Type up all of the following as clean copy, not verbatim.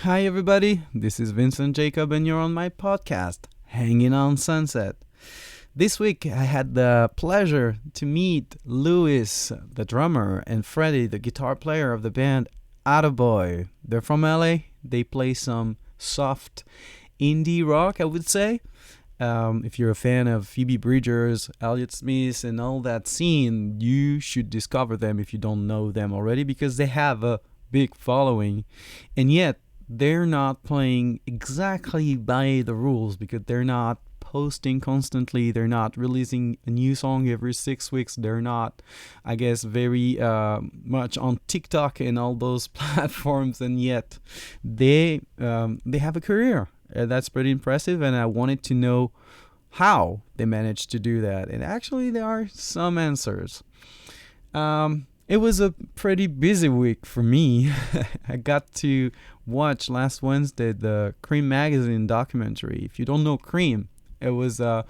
Hi, everybody. This is Vincent Jacob, and you're on my podcast, Hanging on Sunset. This week, I had the pleasure to meet Louis, the drummer, and Freddie, the guitar player of the band Atta Boy. They're from LA. They play some soft indie rock, I would say. If you're a fan of Phoebe Bridgers, Elliott Smith, and all that scene, you should discover them if you don't know them already because they have a big following. And yet, they're not playing exactly by the rules because they're not posting constantly. They're not releasing a new song every 6 weeks. They're not, I guess, very much on TikTok and all those platforms. And yet, they have a career. That's pretty impressive. And I wanted to know how they managed to do that. And actually, there are some answers. It was a pretty busy week for me. I got to watch last Wednesday the Cream magazine documentary. If you don't know Cream, it was a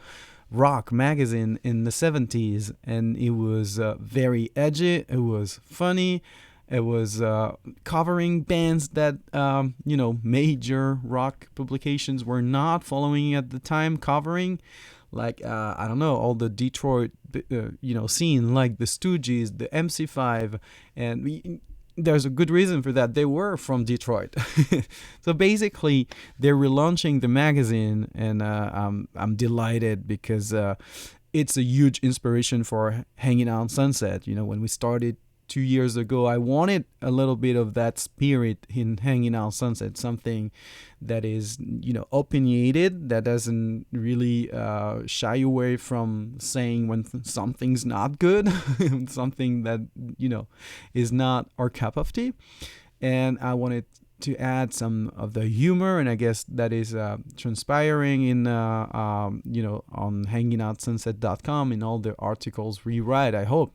rock magazine in the 70s, and it was very edgy. It was funny. It was covering bands that major rock publications were not following at the time, covering like I don't know, all the Detroit scene, like the Stooges, the MC5, and there's a good reason for that. They were from Detroit. So basically they're relaunching the magazine, and I'm delighted because it's a huge inspiration for Hanging Out on Sunset. When we started 2 years ago, I wanted a little bit of that spirit in Hanging Out Sunset, something that is, opinionated, that doesn't really shy away from saying when something's not good, something that, is not our cup of tea. And I wanted to add some of the humor, and I guess that is transpiring in, on hangingoutsunset.com in all the articles we write, I hope.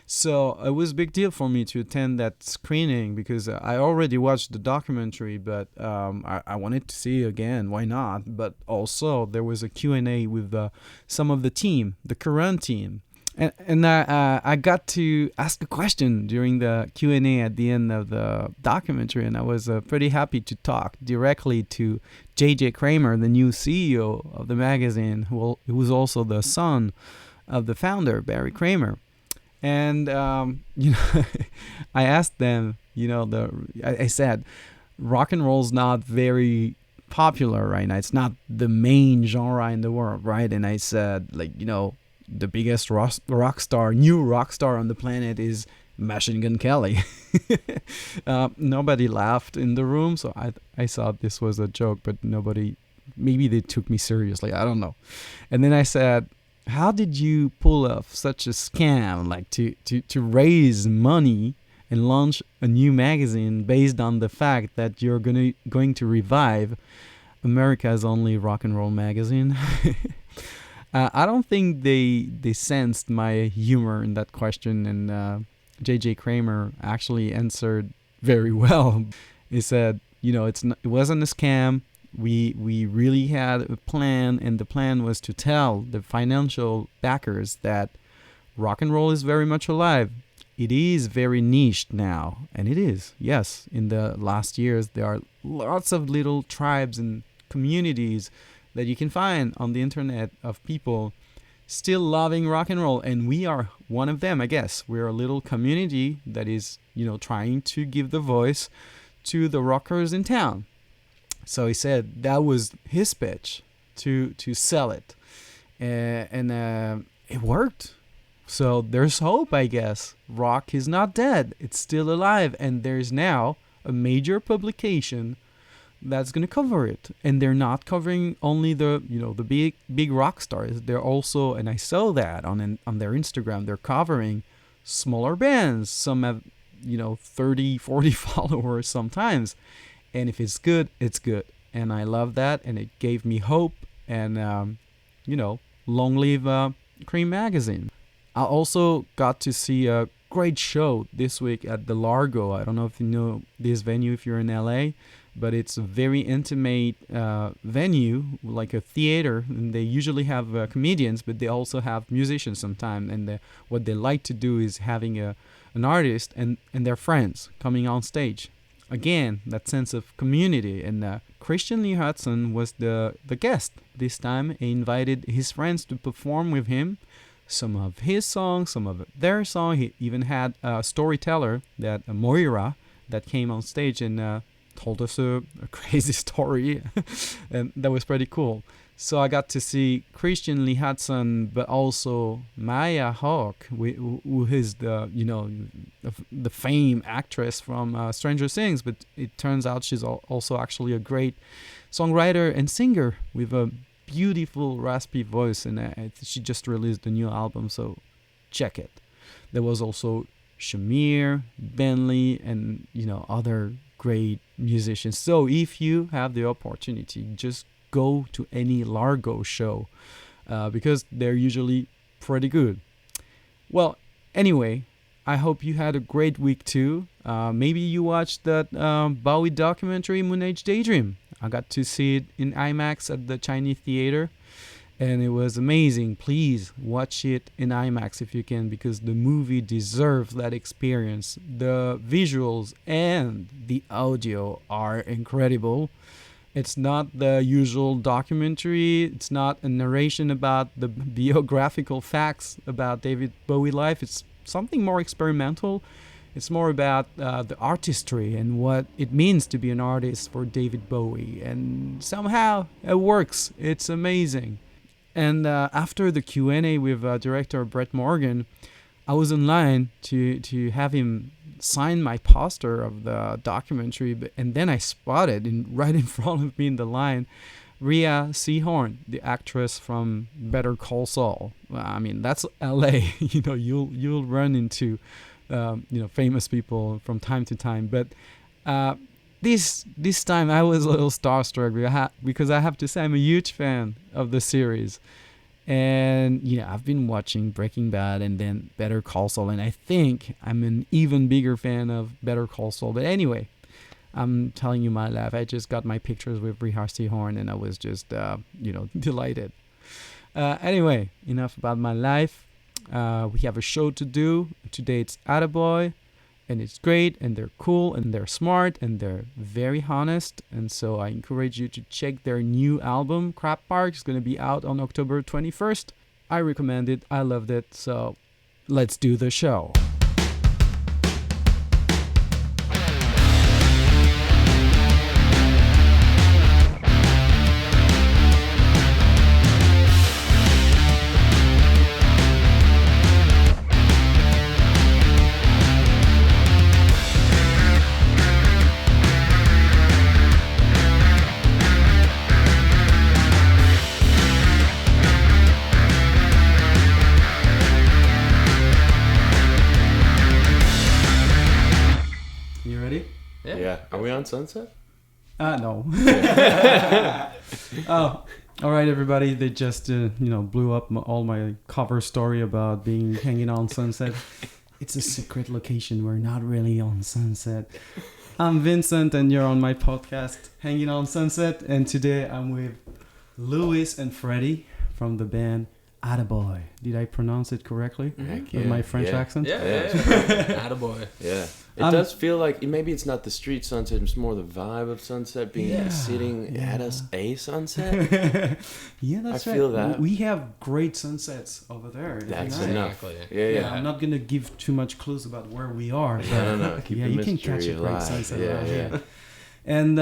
So it was a big deal for me to attend that screening because I already watched the documentary, but I wanted to see it again. Why not? But also there was a Q&A with some of the team, the current team. And I got to ask a question during the Q&A at the end of the documentary, and I was pretty happy to talk directly to J.J. Kramer, the new CEO of the magazine, who was also the son of the founder, Barry Kramer. And, I asked them, I said, rock and roll's not very popular right now. It's not the main genre in the world, right? And I said, the biggest rock star, new rock star on the planet is Machine Gun Kelly. Nobody laughed in the room, so I thought this was a joke, but maybe they took me seriously. I don't know. And then I said, how did you pull off such a scam, like to raise money and launch a new magazine based on the fact that you're going to revive America's only rock and roll magazine? I don't think they sensed my humor in that question, and J.J. Kramer actually answered very well. He said, it wasn't a scam. We really had a plan, and the plan was to tell the financial backers that rock and roll is very much alive. It is very niched now, and it is. Yes, in the last years, there are lots of little tribes and communities that you can find on the internet of people still loving rock and roll, and we are one of them, I guess. We're a little community that is, trying to give the voice to the rockers in town. So he said that was his pitch to sell it, and it worked. So there's hope, I guess. Rock is not dead; it's still alive, and there's now a major publication that's gonna cover it. And they're not covering only the big rock stars. They're also, and I saw that on their Instagram, they're covering smaller bands. Some have 30, 40 followers sometimes. And if it's good, it's good. And I love that. And it gave me hope. And, long live Cream Magazine. I also got to see a great show this week at the Largo. I don't know if you know this venue if you're in LA, but it's a very intimate venue, like a theater. And they usually have comedians, but they also have musicians sometimes. And what they like to do is having an artist and their friends coming on stage. again, that sense of community. And Christian Lee Hudson was the guest this time. He invited his friends to perform with him some of his songs, some of their songs. He even had a storyteller, that Moira, that came on stage and told us a crazy story. And that was pretty cool. So I got to see Christian Lee Hudson, but also Maya Hawke, who is the fame actress from Stranger Things. But it turns out she's also actually a great songwriter and singer with a beautiful raspy voice, and she just released a new album, so check it. There was also Shamir, Bentley, and other great musicians. So if you have the opportunity, just go to any Largo show because they're usually pretty good. Well, anyway, I hope you had a great week too. Maybe you watched that Bowie documentary, Moon Age Daydream. I got to see it in IMAX at the Chinese theater, and it was amazing. Please watch it in IMAX if you can, because the movie deserves that experience. The visuals and the audio are incredible. It's not the usual documentary. It's not a narration about the biographical facts about David Bowie life. It's something more experimental. It's more about the artistry and what it means to be an artist for David Bowie. And somehow it works. It's amazing. And after the Q&A with director Brett Morgan, I was in line to have him sign my poster of the documentary. And then I spotted right in front of me in the line, Rhea Seehorn, the actress from Better Call Saul. I mean, that's LA. You'll run into famous people from time to time. But this time I was a little starstruck because I have to say I'm a huge fan of the series. And I've been watching Breaking Bad and then Better Call Saul, and I think I'm an even bigger fan of Better Call Saul. But anyway, I'm telling you my life. I just got my pictures with Rhea Seehorn, and I was just delighted. Anyway, enough about my life. We have a show to do. Today it's Atta Boy, and it's great, and they're cool, and they're smart, and they're very honest. And so I encourage you to check their new album, Crap Park. It's going to be out on October 21st. I recommend it. I loved it. So let's do the show. Are we on Sunset? No. Oh, all right, everybody. They just, blew up all my cover story about hanging on Sunset. It's a secret location. We're not really on Sunset. I'm Vincent, and you're on my podcast, Hanging on Sunset. And today I'm with Louis and Freddie from the band Atta Boy. Did I pronounce it correctly? With my French accent? Yeah. Atta Boy. Yeah. It does feel like maybe it's not the street sunset, it's more the vibe of sunset being sitting at a sunset. Yeah, that's right. I feel that. We have great sunsets over there. That's enough. Yeah. I'm not going to give too much clues about where we are. But no. Keep the you can catch a great alive. sunset around here. And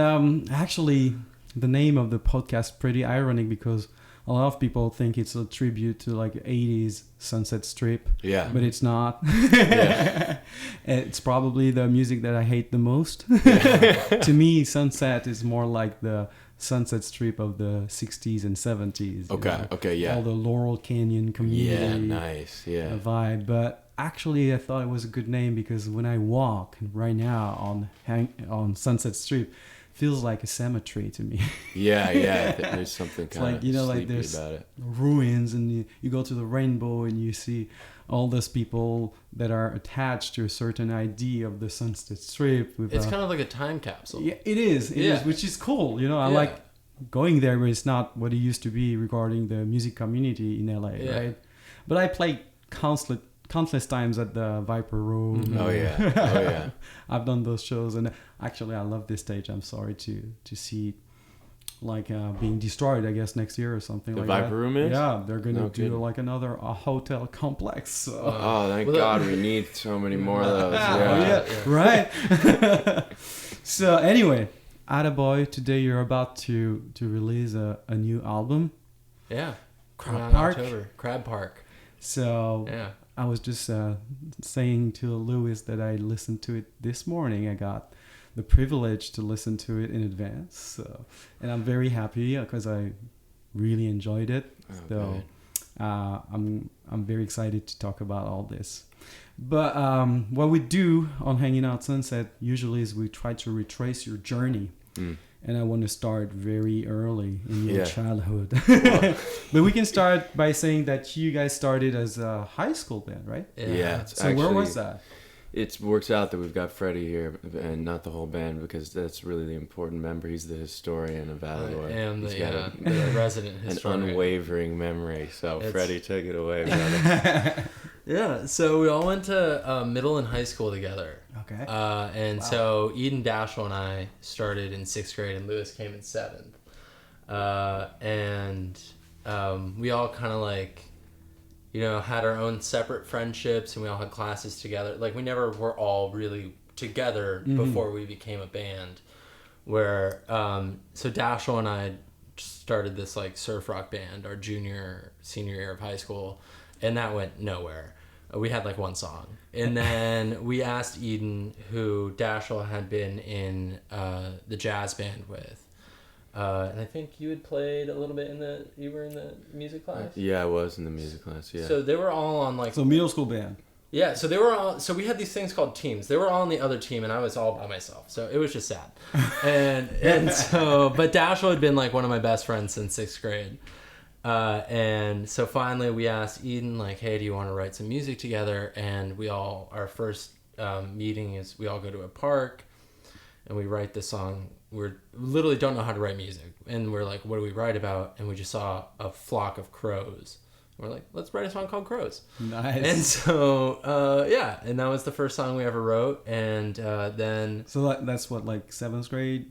actually, the name of the podcast is pretty ironic because a lot of people think it's a tribute to like 80s Sunset Strip. Yeah. But it's not. It's probably the music that I hate the most. To me, Sunset is more like the Sunset Strip of the 60s and 70s. Okay, All the Laurel Canyon community. Vibe. But actually, I thought it was a good name because when I walk right now on Sunset Strip, feels like a cemetery to me. There's something kind of sleepy there's about it. Ruins, and you go to the rainbow and you see all those people that are attached to a certain idea of the Sunset Strip. It's kind of like a time capsule. Yeah, it is, which is cool. I like going there, but it's not what it used to be regarding the music community in LA, right? But I play countless times at the Viper Room. Mm-hmm. Oh yeah. I've done those shows, and actually I love this stage. I'm sorry to see it like being destroyed, I guess, next year or something The like Viper that. Room is? Yeah, they're gonna No do kidding. like another hotel complex. So. Thank God we need so many more of those. Yeah. Right. So anyway, Atta Boy, today you're about to release a new album. Yeah. Crab Around Park. October. Crab Park. So Yeah. I was just saying to Lewis that I listened to it this morning. I got the privilege to listen to it in advance. So, and I'm very happy because I really enjoyed it. So I'm very excited to talk about all this. But what we do on Hanging Out Sunset usually is we try to retrace your journey. And I want to start very early in your childhood. But we can start by saying that you guys started as a high school band, right? Yeah. So where was that? It works out that we've got Freddie here and not the whole band because that's really the important member. He's the historian of Atta Boy. And He's the got resident an historian. unwavering memory. So Freddie, take it away, brother. Yeah, so we all went to middle and high school together. Okay. So Eden Dashel and I started in 6th grade and Lewis came in 7th. We all kind of like, had our own separate friendships and we all had classes together. Like we never were all really together before we became a band. Where, so Dashel and I started this like surf rock band our senior year of high school. And that went nowhere. We had like one song. And then we asked Eden, who Dashel had been in the jazz band with. And I think you had played a little bit you were in the music class? Yeah, I was in the music class, yeah. So they were all on like... So middle school band. Yeah, so they were all... So we had these things called teams. They were all on the other team and I was all by myself. So it was just sad. and so... But Dashel had been like one of my best friends since 6th grade. And so finally we asked Eden like, hey, do you want to write some music together? And our first meeting is we all go to a park and we write this song. We literally don't know how to write music. And we're like, what do we write about? And we just saw a flock of crows. And we're like, let's write a song called Crows. Nice. And so, and that was the first song we ever wrote. And then... So that's what, like 7th grade?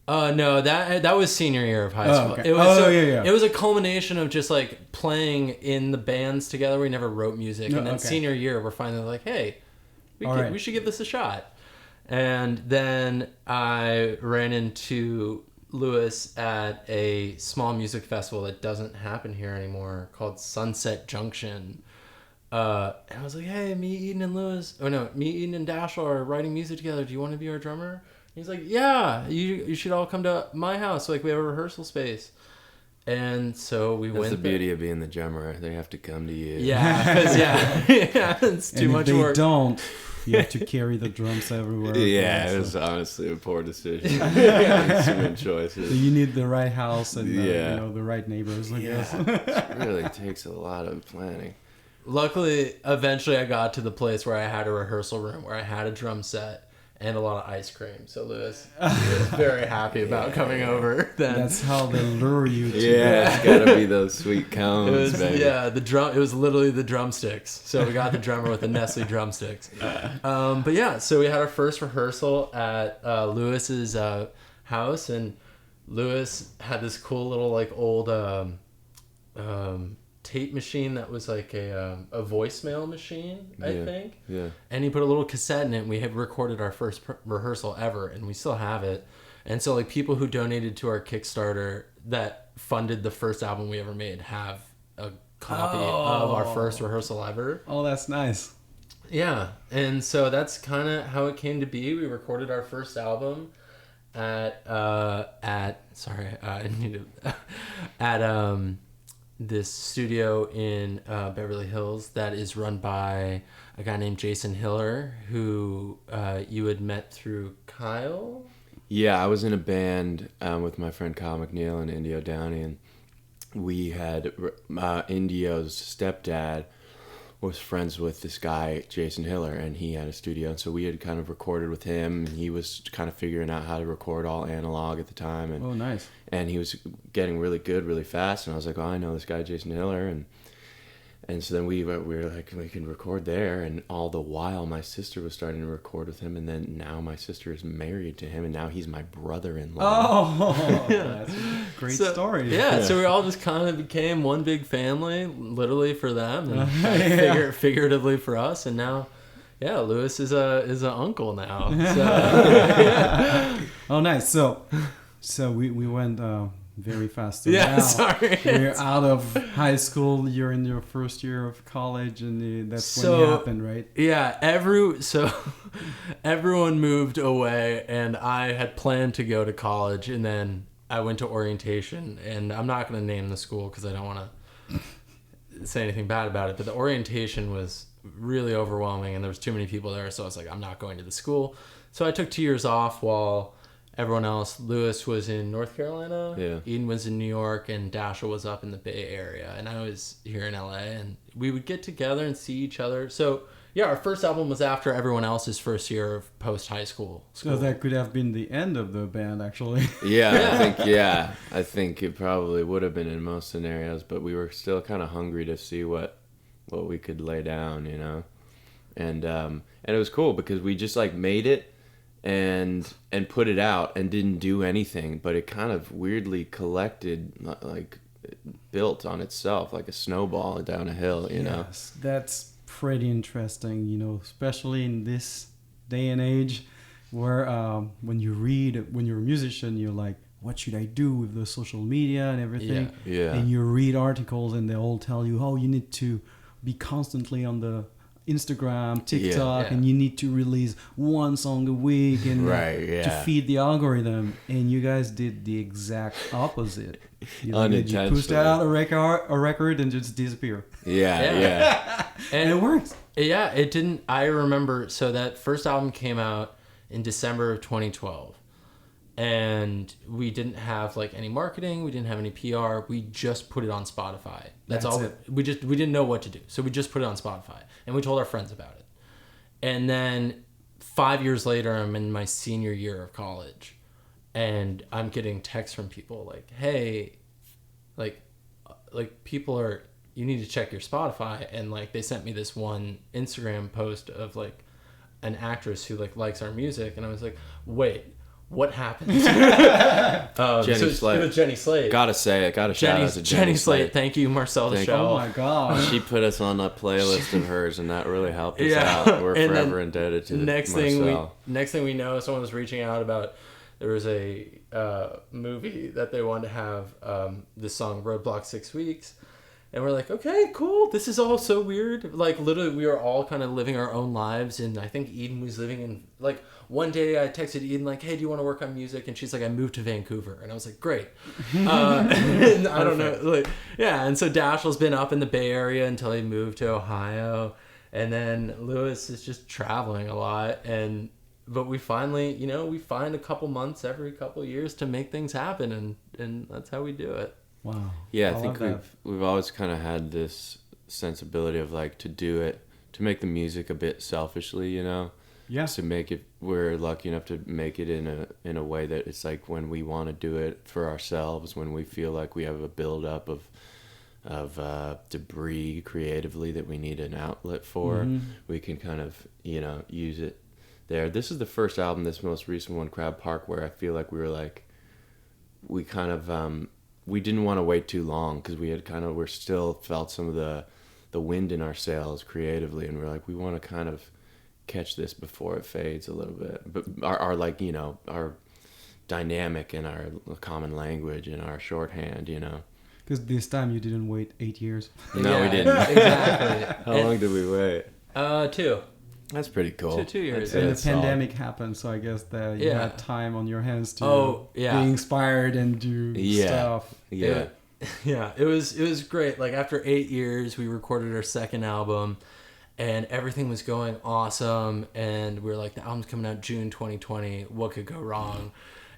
No, that was senior year of high school. Okay. It was yeah. It was a culmination of just like playing in the bands together. We never wrote music, and then senior year, we're finally like, hey, we should give this a shot. And then I ran into Lewis at a small music festival that doesn't happen here anymore called Sunset Junction. And I was like, hey, me, Eden, and Dashel are writing music together. Do you want to be our drummer? He's like, yeah, you should all come to my house. Like, we have a rehearsal space. And so we went. That's the beauty of being the drummer. They have to come to you. Yeah, because it's too much work. If they don't, you have to carry the drums everywhere. Yeah, it was honestly a poor decision. Too many choices. So you need the right house and the right neighbors, I guess. It really takes a lot of planning. Luckily, eventually I got to the place where I had a rehearsal room, where I had a drum set and a lot of ice cream. So Lewis was very happy about coming over then. That's how they lure you to it's gotta be those sweet cones, baby. Yeah, it was literally the drumsticks. So we got the drummer with the Nestle drumsticks. But yeah, so we had our first rehearsal at Lewis's house, and Lewis had this cool little like old tape machine that was like a voicemail machine, I think. Yeah. And he put a little cassette in it, and we had recorded our first rehearsal ever, and we still have it. And so like people who donated to our Kickstarter that funded the first album we ever made have a copy of our first rehearsal ever. Oh, that's nice. Yeah. And so that's kind of how it came to be. We recorded our first album at this studio in Beverly Hills that is run by a guy named Jason Hiller, who you had met through Kyle. Yeah, I was in a band with my friend Kyle McNeil and Indio Downey, and we had Indio's stepdad was friends with this guy Jason Hiller, and he had a studio, and so we had kind of recorded with him, and he was kind of figuring out how to record all analog at the time, and oh, nice. And he was getting really good really fast, and I was like, oh, I know this guy Jason Hiller, and And so then we were like, we can record there. And all the while, my sister was starting to record with him. And then now my sister is married to him. And now he's my brother-in-law. Oh, that's a great story. Yeah, so we all just kind of became one big family, literally for them, and figuratively for us. And now, yeah, Lewis is a uncle now. So. Oh, nice. So we went very fast. So yeah, now sorry. We're out of high school. You're in your first year of college, and that's when it happened, right? Yeah, everyone moved away, and I had planned to go to college, and then I went to orientation, and I'm not going to name the school because I don't want to say anything bad about it, but the orientation was really overwhelming, and there was too many people there, so I was like, I'm not going to the school. So I took 2 years off while everyone else, Lewis was in North Carolina, Eden was in New York, and Dashiell was up in the Bay Area, and I was here in LA, and we would get together and see each other. So yeah, our first album was after everyone else's first year of post-high school. So that could have been the end of the band, actually. I think it probably would have been in most scenarios, but we were still kind of hungry to see what we could lay down, you know? And it was cool because we just like made it and put it out and didn't do anything, but it kind of weirdly collected, like built on itself like a snowball down a hill, you know? That's pretty interesting, you know, especially in this day and age where when you're a musician, you're like, what should I do with the social media and everything? Yeah. And you read articles and they all tell you, oh, you need to be constantly on the Instagram, TikTok, and you need to release one song a week and to feed the algorithm. And you guys did the exact opposite. You pushed out a record and just disappear. Yeah. And it works. Yeah, it didn't. I remember. So that first album came out in December of 2012, and we didn't have like any marketing. We didn't have any PR. We just put it on Spotify. That's all. We didn't know what to do, so we just put it on Spotify, and we told our friends about it. And then 5 years later, I'm in my senior year of college, and I'm getting texts from people like, "Hey, like people are. You need to check your Spotify." And like they sent me this one Instagram post of like an actress who like likes our music, and I was like, "Wait, what happened?" Jenny Slate. It was Jenny Slate. Gotta say it. Gotta shout out to Jenny Slate. Thank you, Marcel the Shell. Oh my god. She put us on a playlist of hers, and that really helped us out. We're forever indebted to Marcel. Next thing we know, someone was reaching out about there was a movie that they wanted to have this song Roadblock 6 Weeks. And we're like, okay, cool. This is all so weird. Like, literally, we were all kind of living our own lives. And I think Eden was living in, like, one day I texted Eden, like, hey, do you want to work on music? And she's like, I moved to Vancouver. And I was like, great. And I don't know. Like, yeah. And so Dashiell's been up in the Bay Area until he moved to Ohio. And then Lewis is just traveling a lot. But we finally, we find a couple months every couple years to make things happen. And that's how we do it. Wow. Yeah, I think we've always kind of had this sensibility of like to make the music a bit selfishly, you know? Yeah. To make it, we're lucky enough to make it in a way that it's like when we want to do it for ourselves, when we feel like we have a buildup of debris creatively that we need an outlet for, we can kind of, use it there. This is the first album, this most recent one, Crab Park, where I feel like we kind of, we didn't want to wait too long because we're still felt some of the wind in our sails creatively, and we're like, we want to kind of catch this before it fades a little bit. But our like, our dynamic and our common language and our shorthand, Because this time you didn't wait 8 years. No, we didn't. Exactly. How long did we wait? 2. That's pretty cool. 2 years. And the pandemic happened, so I guess that you had time on your hands to be inspired and do stuff. Yeah. It was great. Like after 8 years, we recorded our second album, and everything was going awesome. And we were like, the album's coming out June 2020. What could go wrong?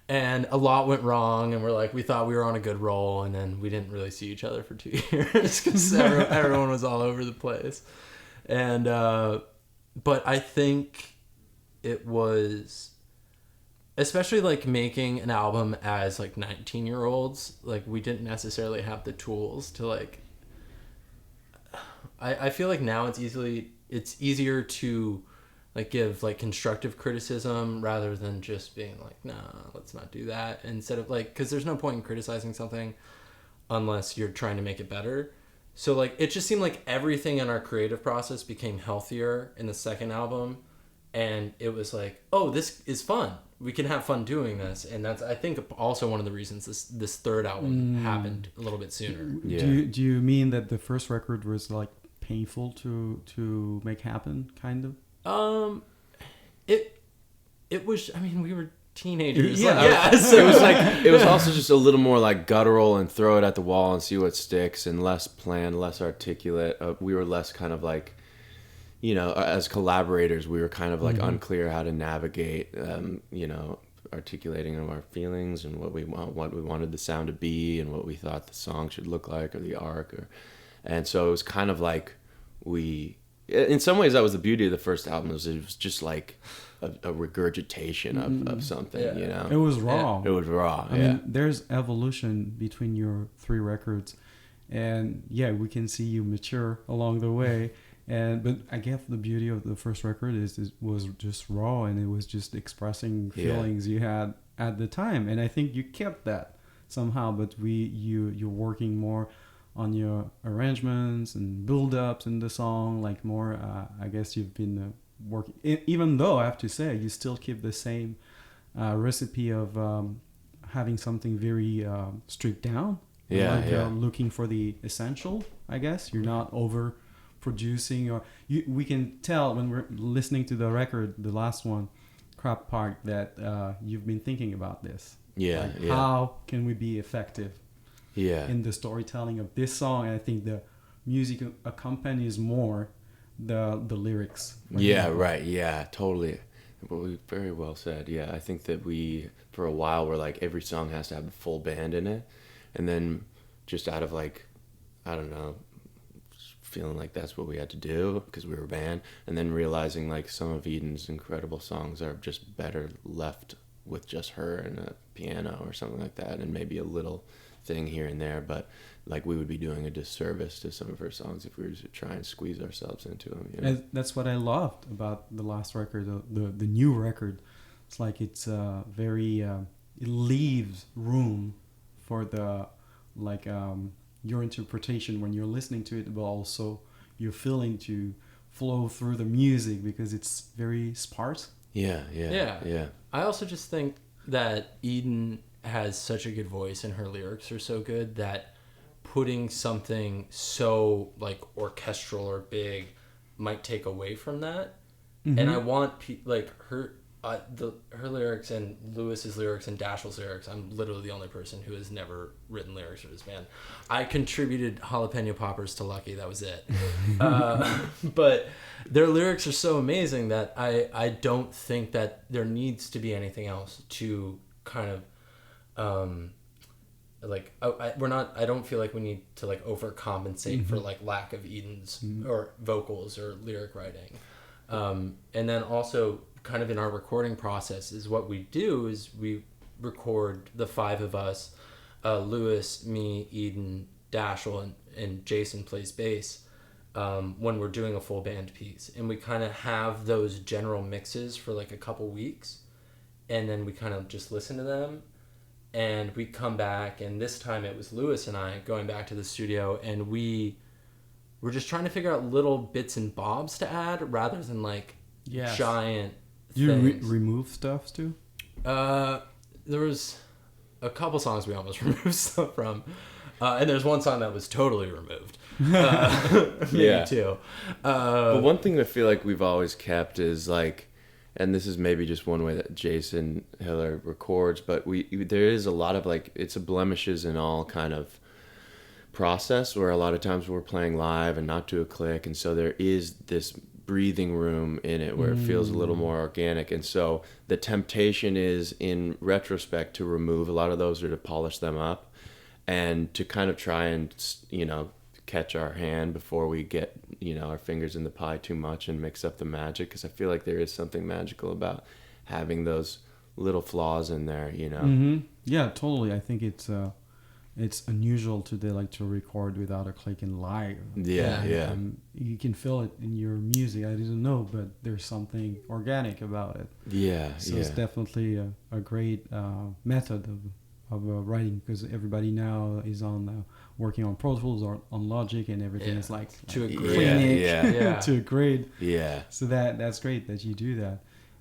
And a lot went wrong, and we thought we were on a good roll, and then we didn't really see each other for 2 years because everyone was all over the place. And but I think it was, especially like making an album as like 19-year-olds, like we didn't necessarily have the tools to like, I feel like now it's easier to like give like constructive criticism rather than just being like, nah, let's not do that, instead of like, because there's no point in criticizing something unless you're trying to make it better. So like it just seemed like everything in our creative process became healthier in the second album, and it was like, oh, this is fun, we can have fun doing this. And that's, I think, also one of the reasons this third album happened a little bit sooner. Yeah. Do you mean that the first record was like painful to make happen, kind of? It was, I mean, we were teenagers. Yeah. So It was like, it was also just a little more like guttural and throw it at the wall and see what sticks, and less planned, less articulate. We were less kind of like, you know, as collaborators, we were kind of like unclear how to navigate, you know, articulating of our feelings and what we wanted the sound to be, and what we thought the song should look like, or the arc, and so it was kind of like in some ways that was the beauty of the first album, it was just like a regurgitation of something, you know. It was raw. It was raw. I mean, there's evolution between your 3 records, and yeah, we can see you mature along the way. But I guess the beauty of the first record was just raw, and it was just expressing feelings you had at the time, and I think you kept that somehow. But you're working more on your arrangements and build-ups in the song, like more. I guess you've been working, even though I have to say you still keep the same recipe of having something very stripped down. Looking for the essential. I guess you're not over producing, or we can tell when we're listening to the record, the last one, Crap Park, that you've been thinking about this. How can we be effective in the storytelling of this song? And I think the music accompanies more the lyrics. Totally. Very well said. I think that we, for a while, were like, every song has to have a full band in it, and then just out of like, I don't know, feeling like that's what we had to do because we were a band, and then realizing like some of Eden's incredible songs are just better left with just her and a piano or something like that, and maybe a little thing here and there, but like we would be doing a disservice to some of her songs if we were to try and squeeze ourselves into them, you know? And that's what I loved about the last record, the new record. It's like it's very it leaves room for the like your interpretation when you're listening to it, but also your feeling to flow through the music because it's very sparse. Yeah. I also just think that Eden has such a good voice and her lyrics are so good that putting something so like orchestral or big might take away from that. And I want like her lyrics and Lewis's lyrics and Dashiell's lyrics. I'm literally the only person who has never written lyrics for this band. I contributed Jalapeno Poppers to Lucky. That was it. But their lyrics are so amazing that I don't think that there needs to be anything else to kind of I don't feel like we need to like overcompensate for like lack of Eden's or vocals or lyric writing. And then also kind of in our recording process is what we do is we record the 5 of us, Lewis, me, Eden, Dashiell, and Jason plays bass, when we're doing a full band piece, and we kind of have those general mixes for like a couple weeks, and then we kind of just listen to them, and we come back, and this time it was Lewis and I going back to the studio, and we're just trying to figure out little bits and bobs to add rather than like giant Do you things. remove stuff too? There was a couple songs we almost removed stuff from, and there's one song that was totally removed. Maybe two. But one thing I feel like we've always kept is like, and this is maybe just one way that Jason Hiller records, but there is a lot of like, it's a blemishes in all kind of process where a lot of times we're playing live and not to a click, and so there is this breathing room in it where it feels a little more organic, and so the temptation is in retrospect to remove a lot of those or to polish them up and to kind of try and, you know, catch our hand before we get, you know, our fingers in the pie too much and mix up the magic, because I feel like there is something magical about having those little flaws in there, you know. Yeah, totally. I think it's it's unusual today, like to record without a click in live. Yeah. You can feel it in your music. I didn't know, but there's something organic about it. Yeah. So it's definitely a great method of writing, because everybody now is on working on Pro Tools or on Logic, and everything is like to a grade. clinic Yeah. to a grade. Yeah. So that's great that you do that,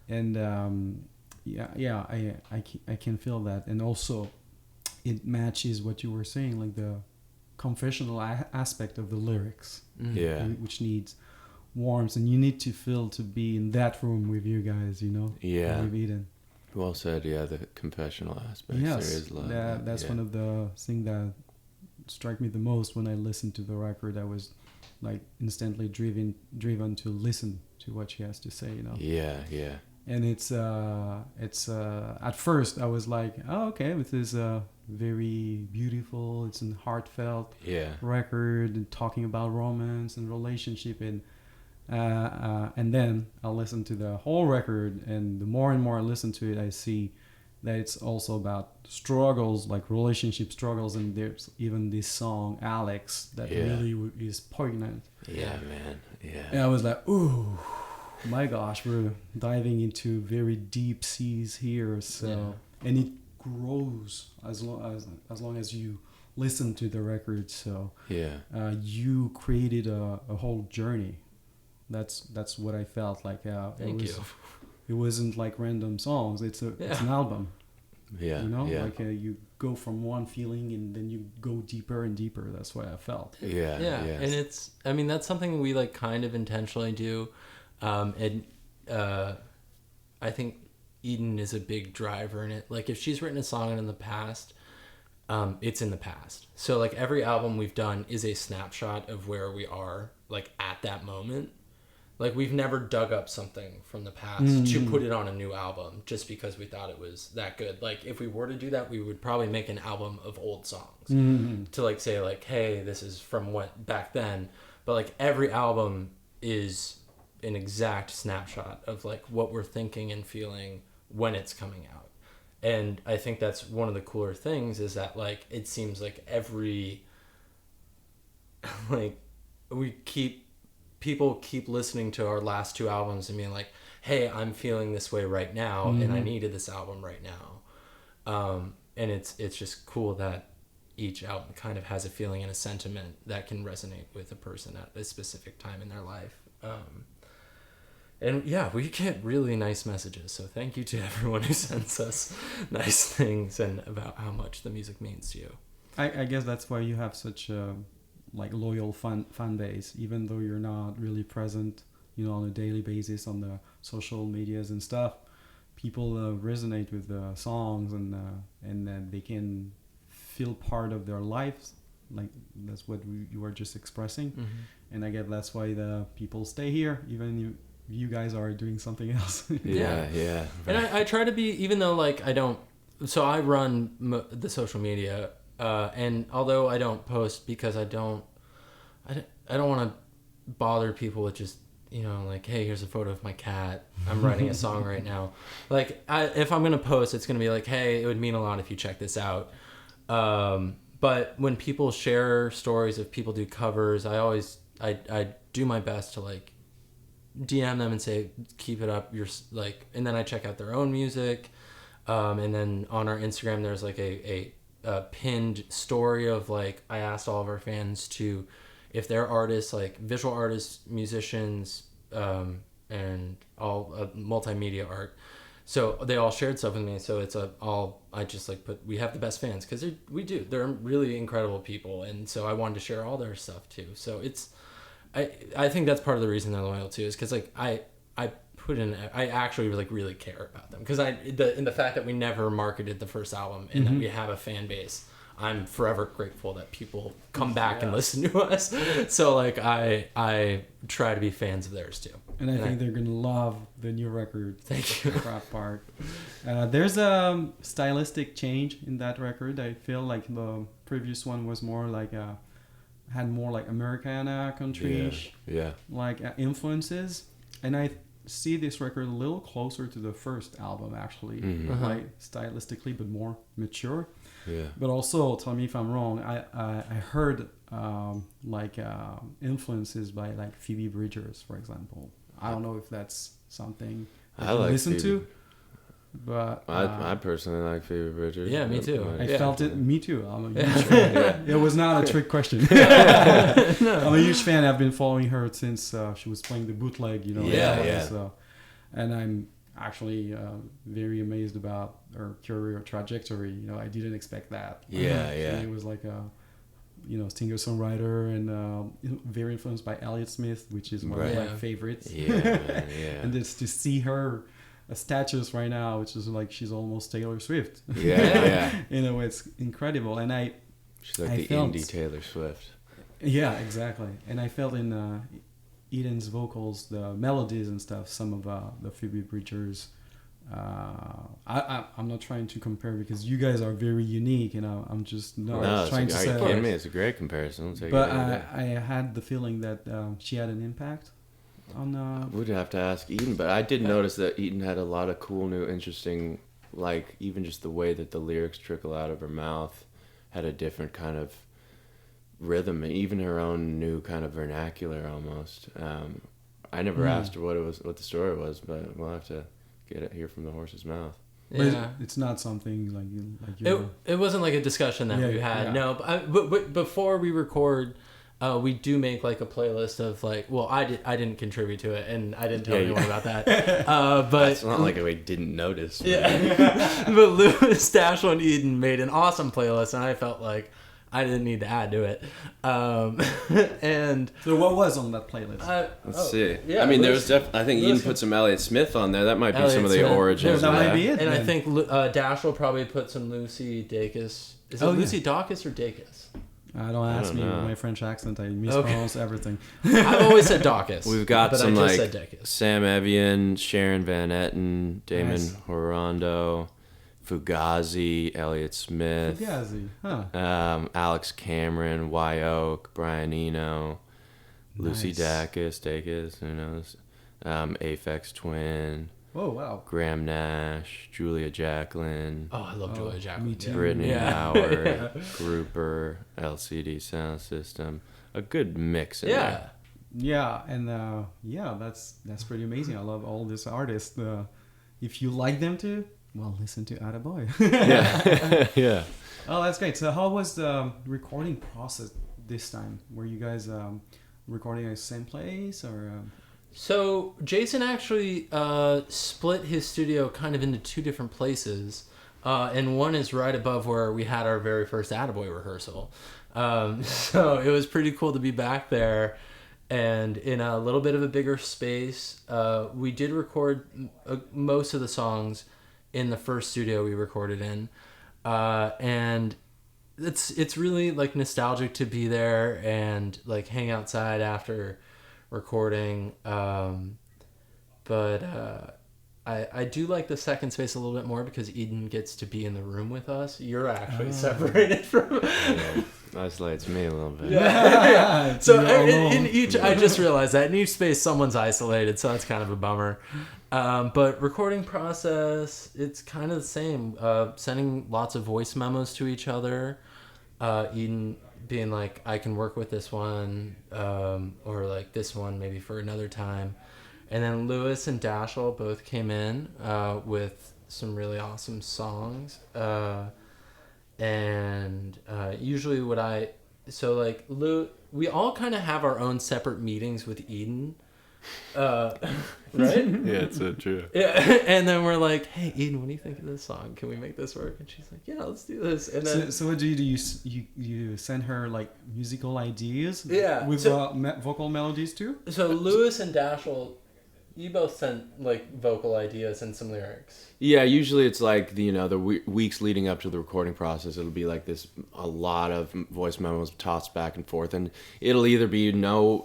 and I can feel that, and also it matches what you were saying, like the confessional aspect of the lyrics, Yeah. which needs warmth, and you need to feel to be in that room with you guys, Yeah. with Eden. Well said. Yeah, the confessional aspect. Yes, there is love. that's one of the things that struck me the most when I listened to the record. I was like instantly driven to listen to what she has to say. Yeah. And it's at first I was like, oh, okay, this is very beautiful. It's a heartfelt record, and talking about romance and relationship, and then I'll listen to the whole record, and the more and more I listen to it, I see that it's also about struggles, like relationship struggles, and there's even this song Alex that really is poignant. Yeah, man. Yeah. And I was like, ooh, my gosh, we're diving into very deep seas here. So and it grows as long as you listen to the record. So you created a whole journey. That's what I felt like. Thank you. It wasn't like random songs. It's an album. Yeah. Like you go from one feeling and then you go deeper and deeper. That's what I felt. Yeah. And that's something we like kind of intentionally do. And I think Eden is a big driver in it. Like if she's written a song in the past, it's in the past. So like every album we've done is a snapshot of where we are like at that moment. Like we've never dug up something from the past to put it on a new album just because we thought it was that good. Like if we were to do that, we would probably make an album of old songs to like say like, hey, this is from what back then. But like every album is an exact snapshot of like what we're thinking and feeling when it's coming out. And I think that's one of the cooler things is that like it seems like every like people keep listening to our last two albums and being like, hey, I'm feeling this way right now and I needed this album right now. And it's just cool that each album kind of has a feeling and a sentiment that can resonate with a person at a specific time in their life. And yeah, we get really nice messages. So thank you to everyone who sends us nice things and about how much the music means to you. I guess that's why you have such a like loyal fan base, even though you're not really present, on a daily basis on the social medias and stuff. People resonate with the songs and they can feel part of their lives. Like that's what you were just expressing. And I guess that's why the people stay here, even you guys are doing something else. Yeah. And I try to be, even though like I don't, so I run the social media, and although I don't post because I don't want to bother people with just, like, hey, here's a photo of my cat. I'm writing a song right now. Like if I'm going to post, it's going to be like, hey, it would mean a lot if you check this out. But when people share stories, if people do covers, I do my best to like DM them and say, keep it up. You're like, and then I check out their own music. And then on our Instagram, there's like a pinned story of like, I asked all of our fans to, if they're artists, like visual artists, musicians, and all multimedia art. So they all shared stuff with me. So it's I just like we have the best fans because we do. They're really incredible people. And so I wanted to share all their stuff too. So I think that's part of the reason they're loyal too, is because like I actually like really care about them, because in the fact that we never marketed the first album and that we have a fan base, I'm forever grateful that people come back and listen to us. So like I try to be fans of theirs too. And I think they're gonna love the new record. Thank you. Rap part. There's a stylistic change in that record. I feel like the previous one was more like had more like Americana country-ish like influences, and I see this record a little closer to the first album actually, like stylistically, but more mature. Yeah. But also, tell me if I'm wrong. I heard influences by like Phoebe Bridgers, for example. I don't know if that's something that I you like listen Phoebe. to, but I personally like Phoebe Bridgers. Yeah, me too. I Yeah. felt it. Me too. I'm a huge fan. It was not a trick question. I'm a huge fan. I've been following her since she was playing the bootleg. So, and I'm actually very amazed about her career trajectory. I didn't expect that. Yeah. It was like a singer-songwriter and very influenced by Elliott Smith, which is one of my favorites. Yeah. And just to see her status right now, which is like she's almost Taylor Swift. Yeah. It's incredible. And She's like indie Taylor Swift. Yeah, exactly. And I felt in Eden's vocals, the melodies and stuff, some of the Phoebe Bridgers. I'm not trying to compare because you guys are very unique, and I'm just not trying to say. Are you kidding me? It's a great comparison. But I had the feeling that she had an impact on. We'd have to ask Eden, but I did notice that Eden had a lot of cool, new, interesting, like even just the way that the lyrics trickle out of her mouth had a different kind of rhythm, and even her own new kind of vernacular almost. I never asked her what the story was, but we'll have to hear from the horse's mouth. Yeah, it's not something like you. It wasn't like a discussion that we had. Yeah. No, but before we record, we do make like a playlist of like. Well, I didn't contribute to it, and I didn't tell anyone about that. But it's not like we didn't notice. Yeah, but Louis, Dashel, and Eden made an awesome playlist, and I felt like I didn't need to add to it. And so what was on that playlist? Let's see. Yeah, I mean, there was I think Eden put some Elliott Smith on there. That might be some of the origins. That might be it. And I think Dashel probably put some Lucy Dacus. Is it Lucy Dacus or Dacus? Don't ask me. With my French accent, I mispronounce everything. I've always said Dacus. We've got some like Sam Evian, Sharon Van Etten, Damon Horondo, Fugazi, Elliott Smith, Alex Cameron, Wyoke, Brian Eno, Lucy Dacus, who knows, Aphex Twin. Oh wow! Graham Nash, Julia Jacqueline. Oh, I love Julia Jacqueline. Me too. Brittany Howard, Grouper, LCD Sound System. A good mix in there. Yeah, and that's pretty amazing. I love all these artists. If you like them too, well, listen to Atta Boy. Yeah. Oh, that's great. So, how was the recording process this time? Were you guys recording at the same place or? So Jason actually split his studio kind of into two different places, and one is right above where we had our very first Atta Boy rehearsal. So it was pretty cool to be back there, and in a little bit of a bigger space. We did record most of the songs in the first studio we recorded in, and it's really like nostalgic to be there and like hang outside after recording, but I do like the second space a little bit more because Eden gets to be in the room with us. You're actually separated from isolates me a little bit. Yeah. So in each, I just realized that in each space someone's isolated, so that's kind of a bummer. But recording process, it's kind of the same. Sending lots of voice memos to each other. Eden being like, I can work with this one, or like this one maybe for another time. And then Louis and Dashel both came in with some really awesome songs. And usually we all kind of have our own separate meetings with Eden. Right? Yeah, it's so true. Yeah, and then we're like, "Hey, Eden, what do you think of this song? Can we make this work?" And she's like, "Yeah, let's do this." And then, so what do you do? You send her like musical ideas? Yeah, with vocal melodies too. So Louis and Dashel, you both sent like vocal ideas and some lyrics. Yeah, usually it's like the weeks leading up to the recording process. It'll be like a lot of voice memos tossed back and forth, and it'll either be no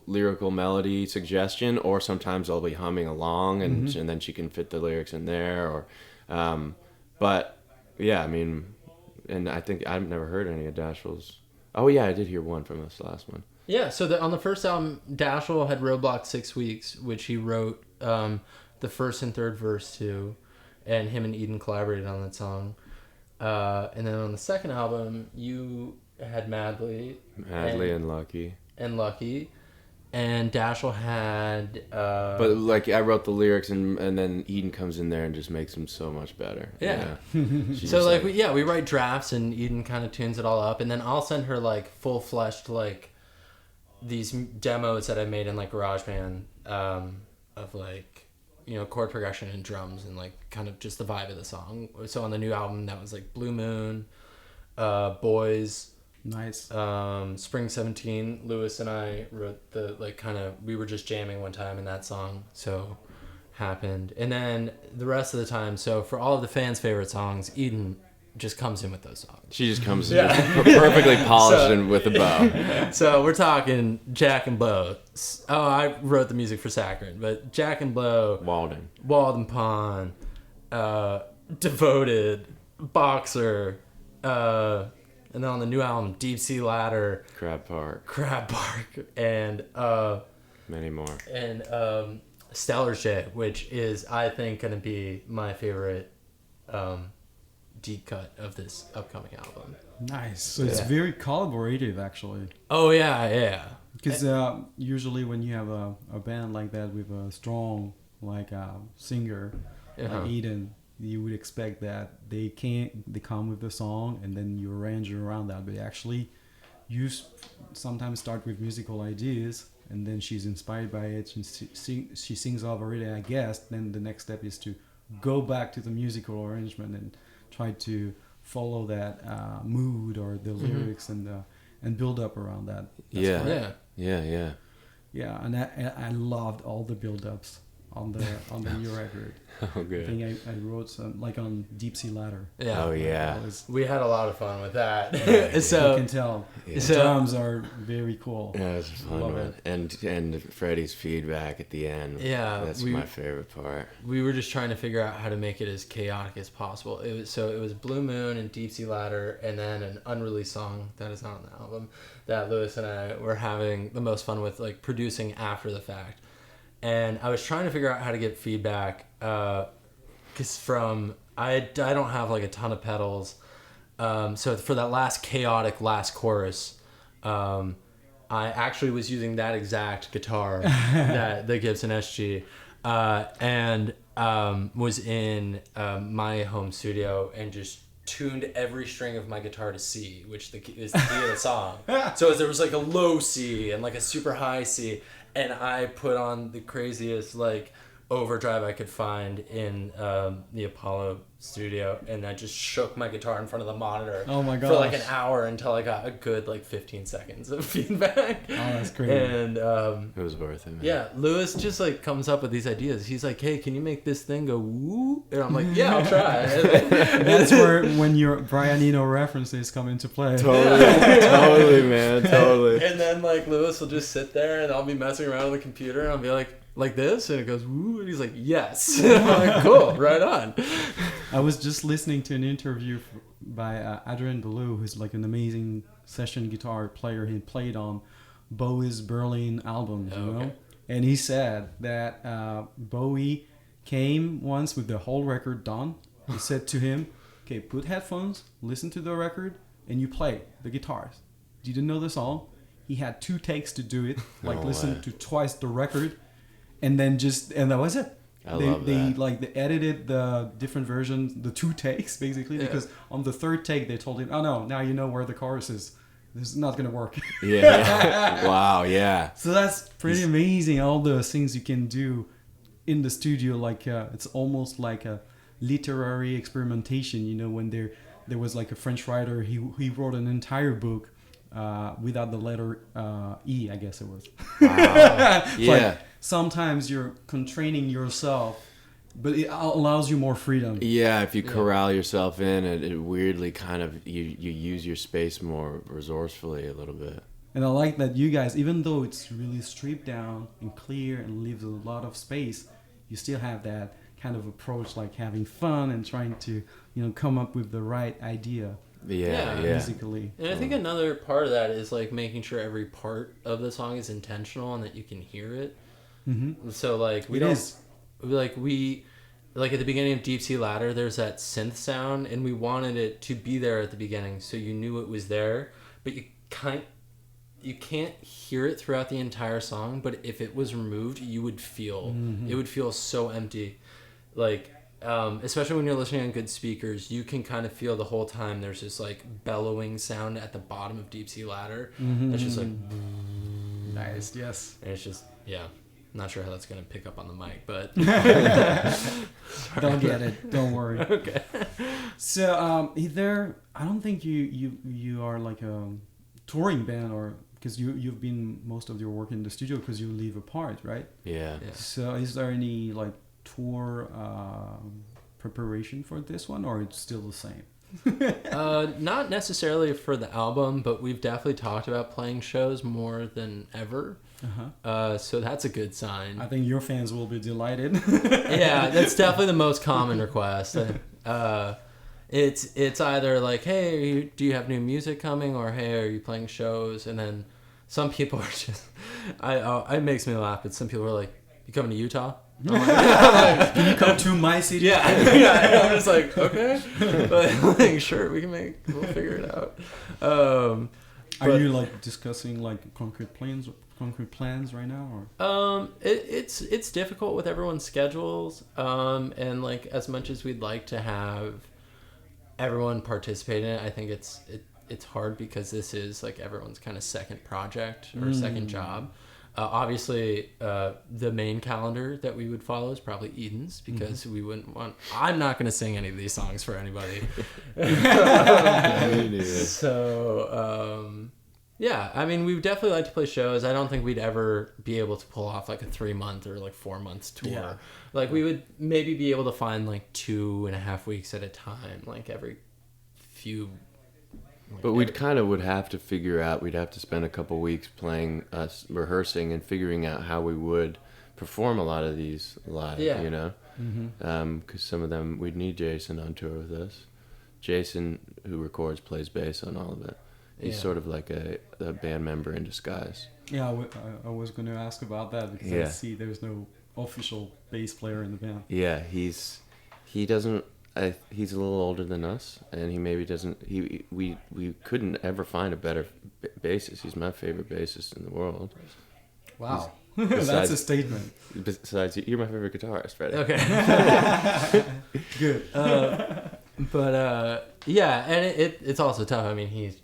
lyrical melody suggestion, or sometimes I'll be humming along, and then she can fit the lyrics in there, or, but yeah, I mean, and I think I've never heard any of Dashel's. Oh yeah, I did hear one from this last one. Yeah, so on the first album, Dashel had Roadblock 6 Weeks, which he wrote the first and third verse to, and him and Eden collaborated on that song. And then on the second album, you had Madly and Lucky. And Lucky. And Dashel had... but like I wrote the lyrics and then Eden comes in there and just makes them so much better. Yeah. She's So just we write drafts and Eden kind of tunes it all up. And then I'll send her like full-fleshed like these demos that I made in like GarageBand of like, you know, chord progression and drums and like kind of just the vibe of the song. So on the new album, that was like Blue Moon, Boys... Nice. Spring 17, Lewis and I wrote the like kind of, we were just jamming one time in that song, so happened. And then the rest of the time, so for all of the fans' favorite songs, Eden just comes in with those songs. She just comes in perfectly polished and with a bow. So we're talking Jack and Blow. Oh, I wrote the music for Saccharine, but Jack and Blow, Walden Pond, Devoted, Boxer, and then on the new album, Deep Sea Ladder, Crab Park, and many more. And Stellar Shit, which is, I think, going to be my favorite deep cut of this upcoming album. Nice. So it's very collaborative, actually. Oh, yeah. Because usually when you have a band like that with a strong like singer, like Eden, you would expect that they come with the song and then you arrange it around that. But actually, you sometimes start with musical ideas and then she's inspired by it. She sings over it, I guess. Then the next step is to go back to the musical arrangement and try to follow that mood or the lyrics and build up around that. Yeah. Yeah, and I loved all the build-ups on the new record. Oh, good. I think I wrote some like on Deep Sea Ladder. Yeah. Oh, yeah. We had a lot of fun with that. So you can tell the drums are very cool. Yeah, it's a fun one. And Freddie's feedback at the end. Yeah, that's my favorite part. We were just trying to figure out how to make it as chaotic as possible. It was Blue Moon and Deep Sea Ladder, and then an unreleased song that is not on the album that Lewis and I were having the most fun with, like producing after the fact. And I was trying to figure out how to get feedback, because I don't have like a ton of pedals, so for that last chaotic last chorus, I actually was using that exact guitar, the Gibson SG, and was in my home studio and just tuned every string of my guitar to C, which is the key of the song. So there was like a low C and like a super high C. And I put on the craziest like overdrive I could find in the Apollo studio, and I just shook my guitar in front of the monitor for like an hour until I got a good like 15 seconds of feedback. Oh, that's great. And it was worth it, man. Yeah, Lewis just like comes up with these ideas. He's like, "Hey, can you make this thing go woo?" And I'm like, "Yeah, I'll try." That's when your Brian Eno references come into play. Totally, man, totally. And then like Lewis will just sit there, and I'll be messing around with the computer, and I'll be like this, and it goes woo, and he's like, "Yes." I'm like, "Cool, right on." I was just listening to an interview by Adrian Belew, who's like an amazing session guitar player. He played on Bowie's Berlin albums, you know? And he said that Bowie came once with the whole record done. He said to him, "Okay, put headphones, listen to the record, and you play the guitars." Didn't know the song. He had 2 takes to do it, listen to twice the record, and then and that was it. They edited the different versions, the 2 takes basically, because on the 3rd take they told him, "Oh no, now you know where the chorus is. This is not gonna work." Yeah. Wow. Yeah. So that's pretty amazing. All the things you can do in the studio, like it's almost like a literary experimentation. You know, when there was like a French writer, he wrote an entire book without the letter E, I guess it was. Wow. Yeah. Like, sometimes you're constraining yourself, but it allows you more freedom. Yeah, if you corral yourself in, it weirdly kind of, you use your space more resourcefully a little bit. And I like that you guys, even though it's really stripped down and clear and leaves a lot of space, you still have that kind of approach, like having fun and trying to, come up with the right idea. Yeah. Musically. And I think another part of that is like making sure every part of the song is intentional and that you can hear it. Mm-hmm. So like we like at the beginning of Deep Sea Ladder, there's that synth sound, and we wanted it to be there at the beginning, so you knew it was there, but you can't hear it throughout the entire song. But if it was removed, you would feel it would feel so empty, like especially when you're listening on good speakers, you can kind of feel the whole time there's this like bellowing sound at the bottom of Deep Sea Ladder that's just like Nice. Yes. and it's just not sure how that's gonna pick up on the mic, but Don't get it. Don't worry. okay. So, I don't think you are like a touring band, or because you've been most of your work in the studio because you live apart, right? Yeah. So, is there any like tour preparation for this one, or it's still the same? Not necessarily for the album, but we've definitely talked about playing shows more than ever. So that's a good sign. I think your fans will be delighted. Yeah, that's definitely the most common request. It's either like, hey, do you have new music coming, or hey, are you playing shows? And then some people are just, it makes me laugh. But some people are like, you coming to Utah? I'm like, Can you come to my city? yeah. And I'm just like, okay, but like, sure, we'll figure it out. Are you like discussing like concrete plans right now, or? It's difficult with everyone's schedules, and like as much as we'd like to have everyone participate in it, I think it's hard because this is like everyone's kind of second project or second job. Obviously, the main calendar that we would follow is probably Eden's, because we wouldn't want. I'm not going to sing any of these songs for anybody. So, yeah, I mean, we would definitely like to play shows. I don't think we'd ever be able to pull off like a 3-month or like 4 months tour. Yeah. Like we would maybe be able to find like 2.5 weeks at a time, like every few. But we'd would have to figure out, we'd have to spend a couple weeks playing, rehearsing and figuring out how we would perform a lot of these live, you know? Because some of them, we'd need Jason on tour with us. Jason, who records, plays bass on all of it. He's sort of like a band member in disguise. Yeah, I was going to ask about that, because I see there's no official bass player in the band. Yeah, he's a little older than us, and he maybe doesn't. We couldn't ever find a better bassist. He's my favorite bassist in the world. Wow, that's a statement. Besides, you're my favorite guitarist, Freddie. Okay. Good. But yeah, and it's also tough. I mean, he's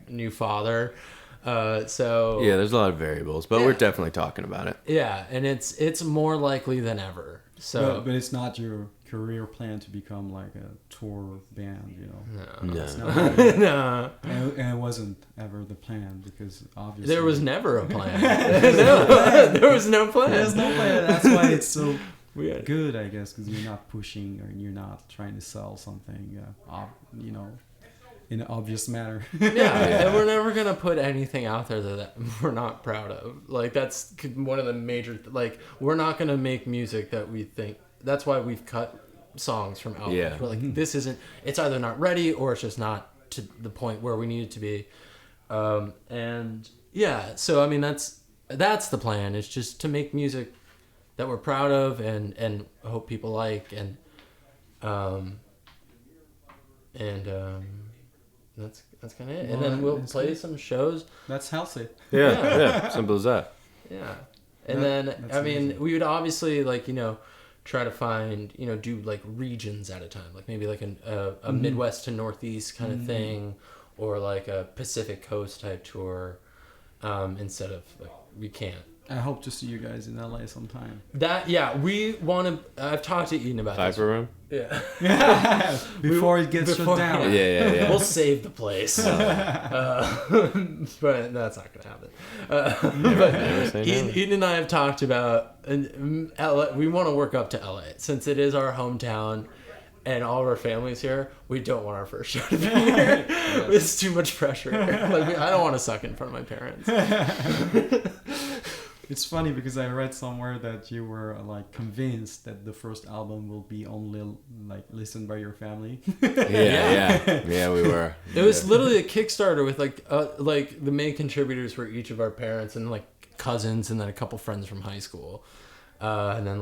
new father, so yeah, there's a lot of variables, but we're definitely talking about it. Yeah, and it's more likely than ever. So, but it's not your career plan to become like a tour band, No. It's not No. And it wasn't ever the plan, because obviously There was never a plan. No, there was no plan. There's no plan. That's why it's so weird. Good, I guess, because you're not pushing, or you're not trying to sell something, in an obvious manner. Yeah, and we're never gonna put anything out there that we're not proud of. Like that's one of the major. Like we're not gonna make music that we think. That's why we've cut songs from albums. Yeah. We're like, this isn't. It's either not ready or it's just not to the point where we need it to be. And yeah, so I mean that's the plan. It's just to make music that we're proud of and hope people like and that's kind of it. And then we'll play good. Some shows. That's healthy. Yeah, simple as that. Yeah. And then I mean, amazing. We would obviously try to find, do like regions at a time, like maybe like a Midwest to Northeast kind of thing, or like a Pacific Coast type tour, instead of like we can't. I hope to see you guys in LA sometime. We want to. I've talked to Eden about Viper Room? Yeah. Before it gets shut down. Yeah. We'll save the place. But that's not going to happen. Eden and I have talked about LA. We want to work up to LA since it is our hometown and all of our family's here. We don't want our first show to be here. It's too much pressure. I don't want to suck in front of my parents. It's funny because I read somewhere that you were convinced that the first album will be only listened by your family. Yeah, we were. It was literally a Kickstarter with the main contributors were each of our parents and cousins and then a couple friends from high school, and then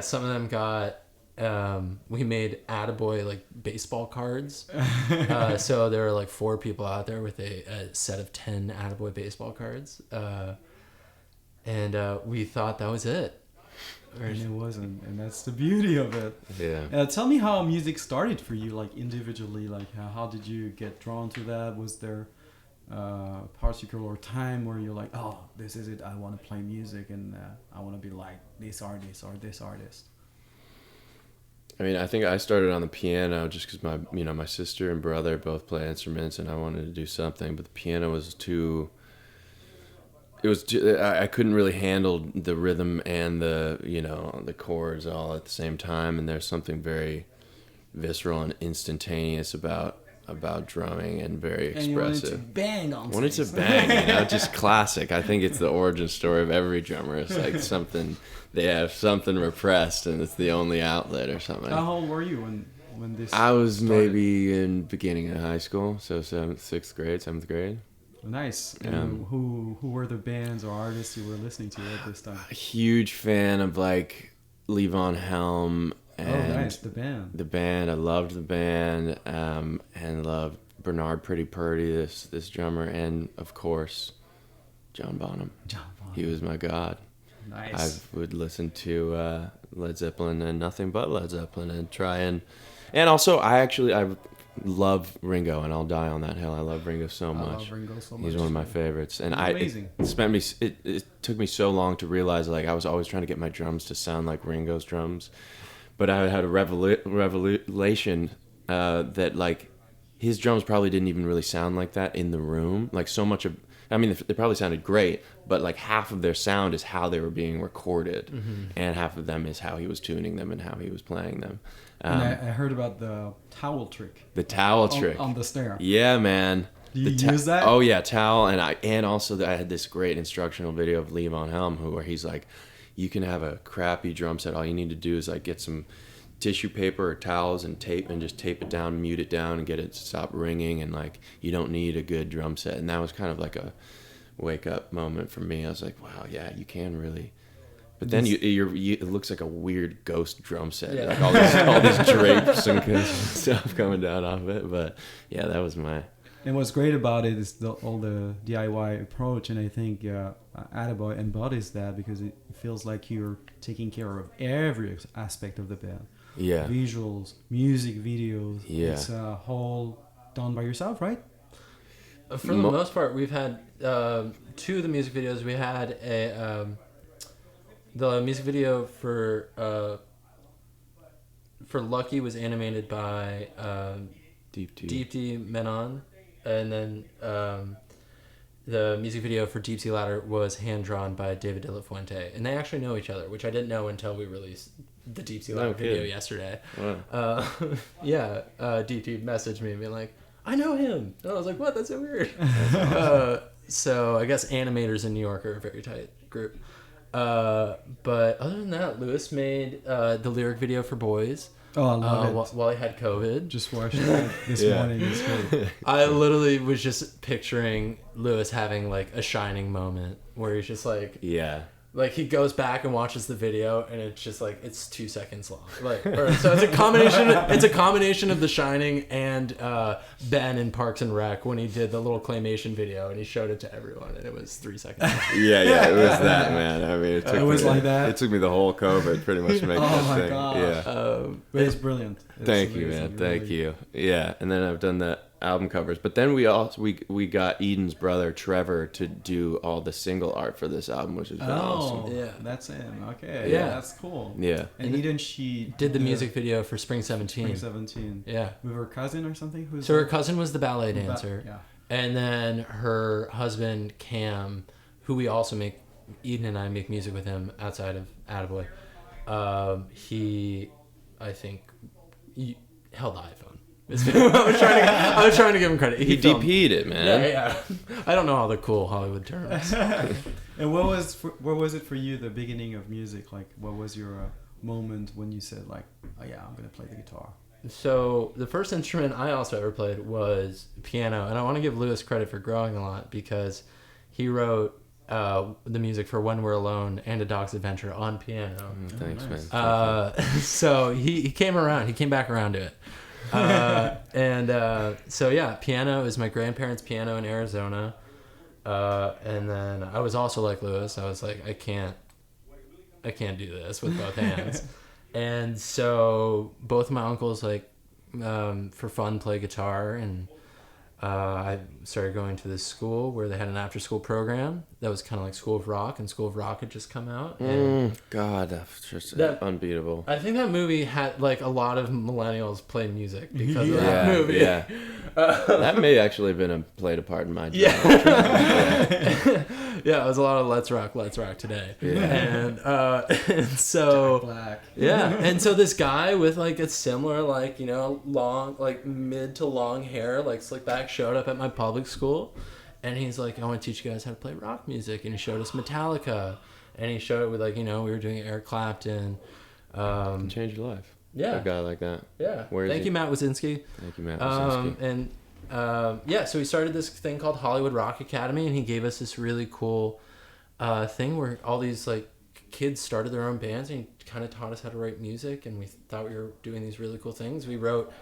some of them got we made Atta Boy like baseball cards. So there were like 4 people out there with a set of 10 Atta Boy baseball cards. And we thought that was it. And it wasn't, and that's the beauty of it. Yeah. Tell me how music started for you, like individually. Like how did you get drawn to that? Was there a particular time where you're like, oh, this is it, I want to play music and I want to be like this artist or this artist? I mean, I think I started on the piano just because my sister and brother both play instruments, and I wanted to do something, but the piano was too. I couldn't really handle the rhythm and the chords all at the same time, and there's something very visceral and instantaneous about drumming and very expressive. And you wanted to bang on Wanted to bang, just classic. I think it's the origin story of every drummer. It's like something, they have something repressed and it's the only outlet or something. How old were you when this I was started? maybe in beginning of high school, so 7th grade. Nice. And who were the bands or artists you were listening to at this time? A huge fan of like Levon Helm. And nice, the band. I loved the band, and loved Bernard Pretty Purdy, this drummer, and of course, John Bonham. He was my god. Nice. I would listen to Led Zeppelin and nothing but Led Zeppelin and try and also I love Ringo, and I'll die on that hill. I love Ringo so much. I love Ringo so much. He's one of my favorites, and amazing. It took me so long to realize, like, I was always trying to get my drums to sound like Ringo's drums, but I had a revelation that like his drums probably didn't even really sound like that in the room. Like so much of, I mean, they probably sounded great, but like half of their sound is how they were being recorded, and half of them is how he was tuning them and how he was playing them. And I heard about the towel trick. The towel trick on the snare. Yeah, man. Do you use that? Oh yeah, towel, and also I had this great instructional video of Levon Helm where he's like, you can have a crappy drum set. All you need to do is like get some tissue paper or towels and tape, and just tape it down, mute it down, and get it to stop ringing. And like, you don't need a good drum set. And that was kind of like a wake up moment for me. I was like, wow, yeah, you can really. But then it looks like a weird ghost drum set, like all these drapes and stuff coming down off it. But yeah, that was my. And what's great about it is all the DIY approach, and I think Atta Boy embodies that because it feels like you're taking care of every aspect of the band. Yeah. Visuals, music videos. Yeah. It's whole done by yourself, right? For the most part, we've had 2 of the music videos. We had the music video for Lucky was animated by Deep D Menon, and then the music video for Deep Sea Ladder was hand drawn by David De La Fuente, and they actually know each other, which I didn't know until we released the Deep Sea Ladder video yesterday. Wow. Deep messaged me being like, I know him, and I was like, what? That's so weird. So I guess animators in New York are a very tight group. But other than that, Lewis made the lyric video for Boys. Oh, I love it. While he had COVID. Just watched it this morning. It's great. I literally was just picturing Lewis having like a shining moment where he's just like, yeah. Like he goes back and watches the video, and it's just like it's 2 seconds long. So it's a combination. It's a combination of The Shining and Ben in Parks and Rec when he did the little claymation video, and he showed it to everyone, and it was 3 seconds. Yeah, it was that, man. I mean, it was like that. It took me the whole COVID pretty much to make that thing. Oh my gosh. Yeah. But it's brilliant. Thank you, man. Thank you. Yeah, and then I've done the album covers, but then we got Eden's brother Trevor to do all the single art for this album, which has been awesome. Yeah, that's him. Okay, Yeah. that's cool. Yeah, and Eden, she did the music video for Spring 17. Spring 17. Yeah, with her cousin or something. So her cousin was the ballet dancer. Yeah, and then her husband Cam, who we also make, Eden and I make music with him outside of Atta Boy. He, I think, held the iPhone. I was trying to give him credit. He DP'd it, man. Yeah. I don't know all the cool Hollywood terms. And what was it for you, the beginning of music? Like, what was your moment when you said, like, oh yeah, I'm gonna play the guitar? So the first instrument I also ever played was piano, and I want to give Lewis credit for growing a lot because he wrote the music for When We're Alone and A Dog's Adventure on piano. Thanks, nice. man. So he came around. He came back around to it. So yeah, piano is my grandparents' piano in Arizona. And then I was also like Lewis. I was like, I can't do this with both hands. And so both of my uncles, like, for fun, play guitar, and I started going to this school where they had an after-school program that was kind of like School of Rock, and School of Rock had just come out. And God, that's just unbeatable. I think that movie had, like, a lot of millennials play music because of that movie. Yeah. That may actually have played a part in my job. Yeah. Yeah, it was a lot of let's rock today. Yeah. And so Black. yeah, and so this guy with like a similar, like, you know, long, like mid to long hair, like slick back, showed up at my public school, and he's like, I want to teach you guys how to play rock music, and he showed us Metallica, and he showed it with, like, you know, we were doing Eric Clapton. Can change your life. Yeah. A guy like that. Yeah. Where is Thank he? you, Matt Wazinski. Thank you, Matt Wazinski. And yeah, so he started this thing called Hollywood Rock Academy, and he gave us this really cool thing where all these, like, kids started their own bands, and he kind of taught us how to write music, and we thought we were doing these really cool things. We wrote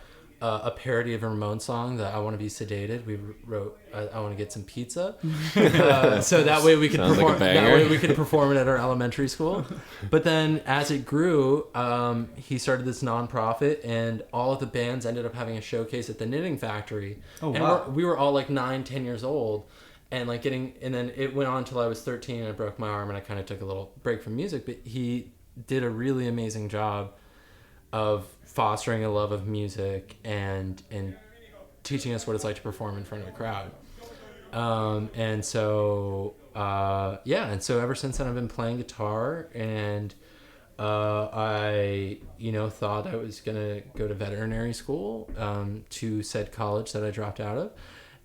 a parody of a Ramones song, that I Want to Be Sedated. We wrote I Want to Get Some Pizza, so that way we could Sounds like a perform. banger. That way we could perform it at our elementary school. But then as it grew, he started this nonprofit, and all of the bands ended up having a showcase at the Knitting Factory. Oh, and wow. we were all like 9-10 years old, and like and then it went on until I was 13, and I broke my arm, and I kind of took a little break from music. But he did a really amazing job of fostering a love of music and teaching us what it's like to perform in front of a crowd. And so and so ever since then I've been playing guitar, and I, you know, thought I was gonna go to veterinary school, to said college that I dropped out of,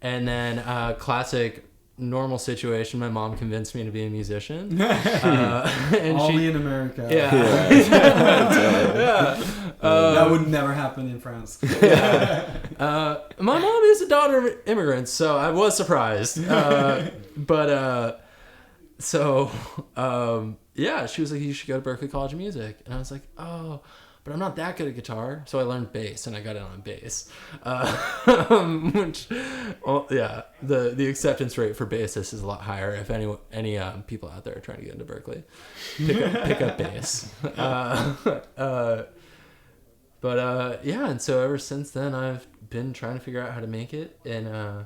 and then classic normal situation, my mom convinced me to be a musician. And Only in America. Yeah. That would never happen in France. My mom is a daughter of immigrants, so I was surprised. Yeah, she was like, you should go to Berklee College of Music. And I was like, oh, but I'm not that good at guitar. So I learned bass, and I got in on bass. Which, well, yeah, the acceptance rate for bassists is a lot higher. If any people out there are trying to get into Berklee, pick up bass. Yeah, and so ever since then, I've been trying to figure out how to make it in the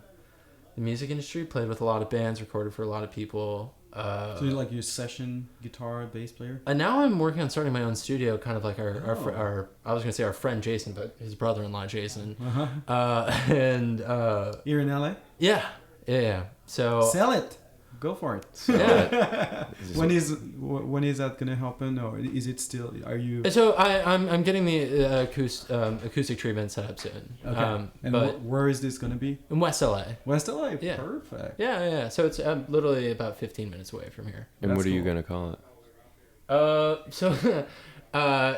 music industry. Played with a lot of bands, recorded for a lot of people. So you're like your session guitar bass player? And now I'm working on starting my own studio, kind of like our I was gonna say our friend Jason, but his brother-in-law Jason. And Here in LA? yeah. So Sell it. Go for it. yeah. When is that gonna happen, or is it still? Are you? So I'm getting the acoustic treatment set up soon. Okay. And but where is this gonna be? in West LA. West LA. Yeah. Perfect. Yeah. So it's literally about 15 minutes away from here. And That's what are you cool. going to call it? So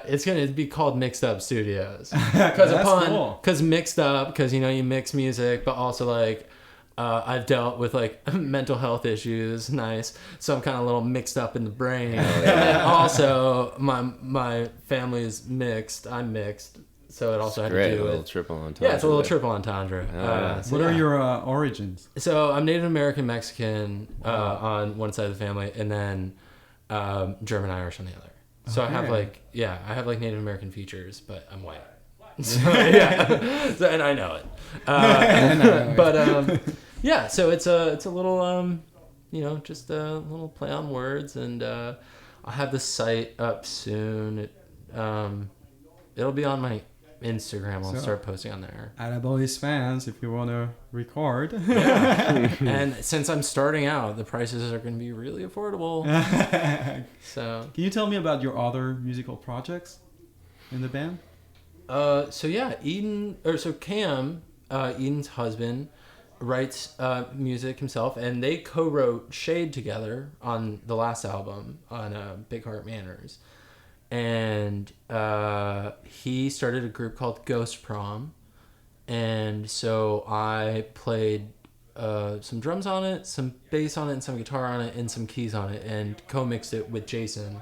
it's gonna be called Mixed Up Studios Cool. because mixed up, because, you know, you mix music, but also like I've dealt with like mental health issues. Nice. So I'm kind of a little mixed up in the brain. And then also my family is mixed. I'm mixed. So it also had Great, to a do little with triple entendre. yeah, it's a little there. triple entendre. yeah. So What are yeah. your origins? So I'm Native American Mexican on one side of the family, and then German Irish on the other. So I have Okay. I have like Native American features, but I'm white. So, yeah, so, and I know it. But yeah, so it's a little you know, just a little play on words, and I'll have the site up soon. It'll be on my Instagram. I'll So- start posting on there. Atta Boy's fans, if you want to record. And since I'm starting out, the prices are going to be really affordable. So Can you tell me about your other musical projects in the band? so yeah, Cam, Eden's husband, writes music himself, and they co-wrote Shade together on the last album on Big Heart Manners. And he started a group called Ghost Prom, and so I played some drums on it, some bass on it, and some guitar on it, and some keys on it, and co-mixed it with Jason.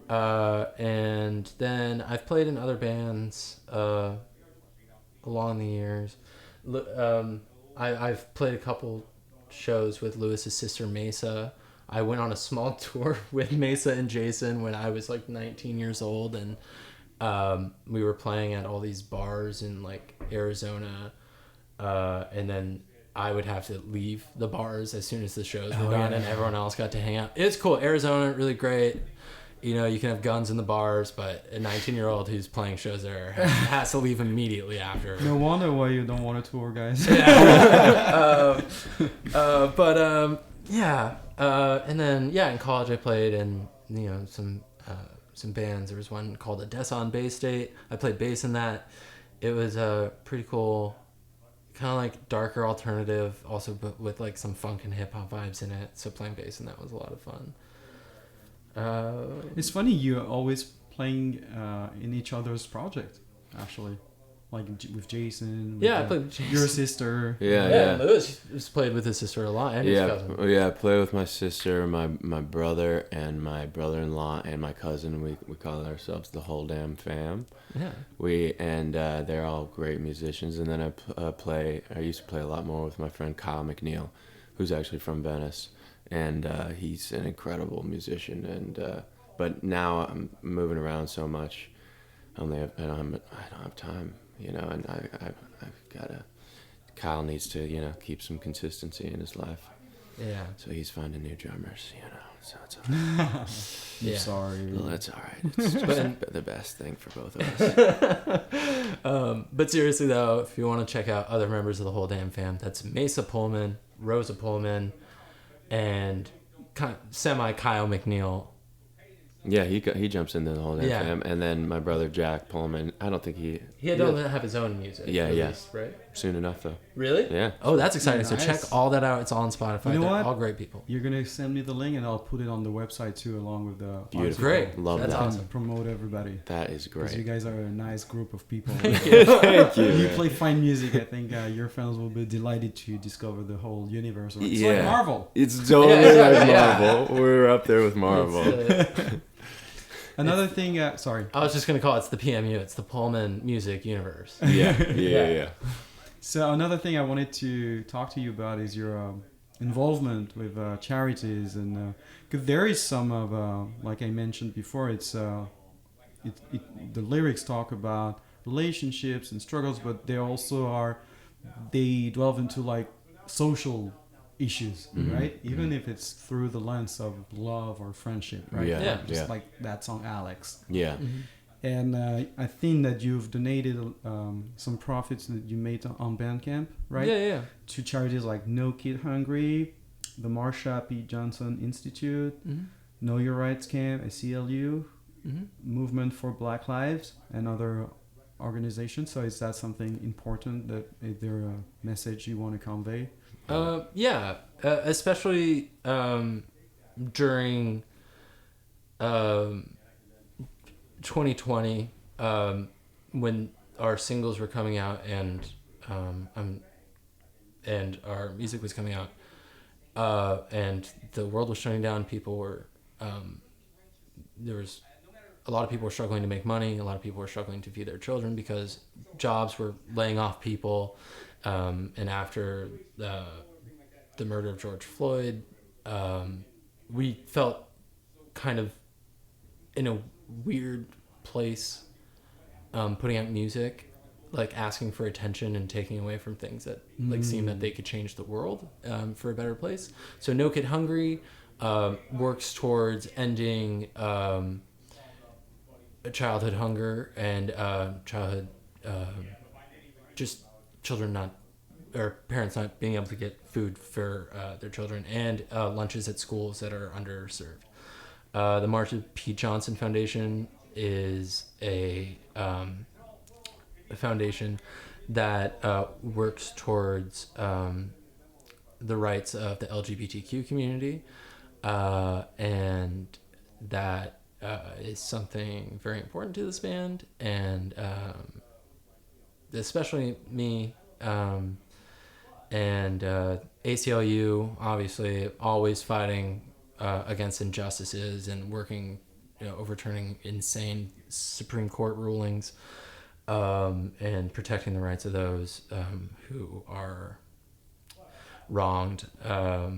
And then I've played in other bands along the years. I've played a couple shows with Lewis's sister Mesa. I went on a small tour with Mesa and Jason when I was like 19 years old, and we were playing at all these bars in like Arizona, and then I would have to leave the bars as soon as the shows were done, and everyone else got to hang out. It's cool. Arizona, really great. You know, you can have guns in the bars, but a 19-year-old who's playing shows there has to leave immediately after. No wonder why you don't want to tour, guys. And then in college I played in some bands. There was one called the Deson Bass State. I played bass in that. It was pretty cool, kind of like darker alternative, also but with like some funk and hip hop vibes in it. So playing bass in that was a lot of fun. It's funny, you're always playing in each other's project, actually. Like with Jason. With I played with Jason. Your sister. Yeah. Lewis has played with his sister a lot, and his cousin. Yeah, I play with my sister, my brother, and my brother-in-law, and my cousin. We call ourselves the whole damn fam. Yeah. They're all great musicians. And then I used to play a lot more with my friend Kyle McNeil, who's actually from Venice. And he's an incredible musician, but now I'm moving around so much. I don't have time, and I've got to. Kyle needs to, keep some consistency in his life. Yeah. So he's finding new drummers, So it's all right. I'm sorry. Well, that's all right. It's just the best thing for both of us. But seriously though, if you want to check out other members of the whole damn fam, that's Mesa Pullman, Rosa Pullman, and semi Kyle McNeil. Yeah, he jumps into the whole damn fam, and then my brother Jack Pullman. I don't think he doesn't have his own music. Released, right? Soon enough though. Really? Yeah. Oh, that's exciting. Nice. So check all that out. It's all on Spotify. You know They're what? all great people. You're gonna send me the link, and I'll put it on the website too, along with the Beautiful. Great. Love That's that. awesome. Promote everybody. That is Because great. you guys are a nice group of people. Thank you. You man. play fine music. I think your fans will be delighted to discover the whole universe. It's Yeah. like Marvel. It's totally like Marvel. We're up there with Marvel. Another thing, sorry. I was just gonna call it the PMU. It's the Pullman Music Universe. Yeah. So another thing I wanted to talk to you about is your involvement with charities, and because there is some of, like I mentioned before, it's the lyrics talk about relationships and struggles, but they also they delve into like social issues, right? Even if it's through the lens of love or friendship, right? Yeah. Just like that song Alex. Yeah. And I think that you've donated some profits that you made on Bandcamp, right? Yeah. To charities like No Kid Hungry, the Marsha P. Johnson Institute, Know Your Rights Camp, ACLU, Movement for Black Lives, and other organizations. So is that something important? Is there a message you want to convey? Especially during 2020, when our singles were coming out and our music was coming out, and the world was shutting down. People were there was a lot of people were struggling to make money. A lot of people were struggling to feed their children because jobs were laying off people. And after the murder of George Floyd, we felt kind of in a weird place, putting out music, like asking for attention and taking away from things that like seem that they could change the world for a better place. So No Kid Hungry works towards ending childhood hunger and childhood just children parents not being able to get food for their children, and lunches at schools that are underserved. The Marsha P. Johnson Foundation is a foundation that works towards the rights of the LGBTQ community, and that is something very important to this band, and especially me. and ACLU, obviously, always fighting against injustices and working, overturning insane Supreme Court rulings, and protecting the rights of those who are wronged, I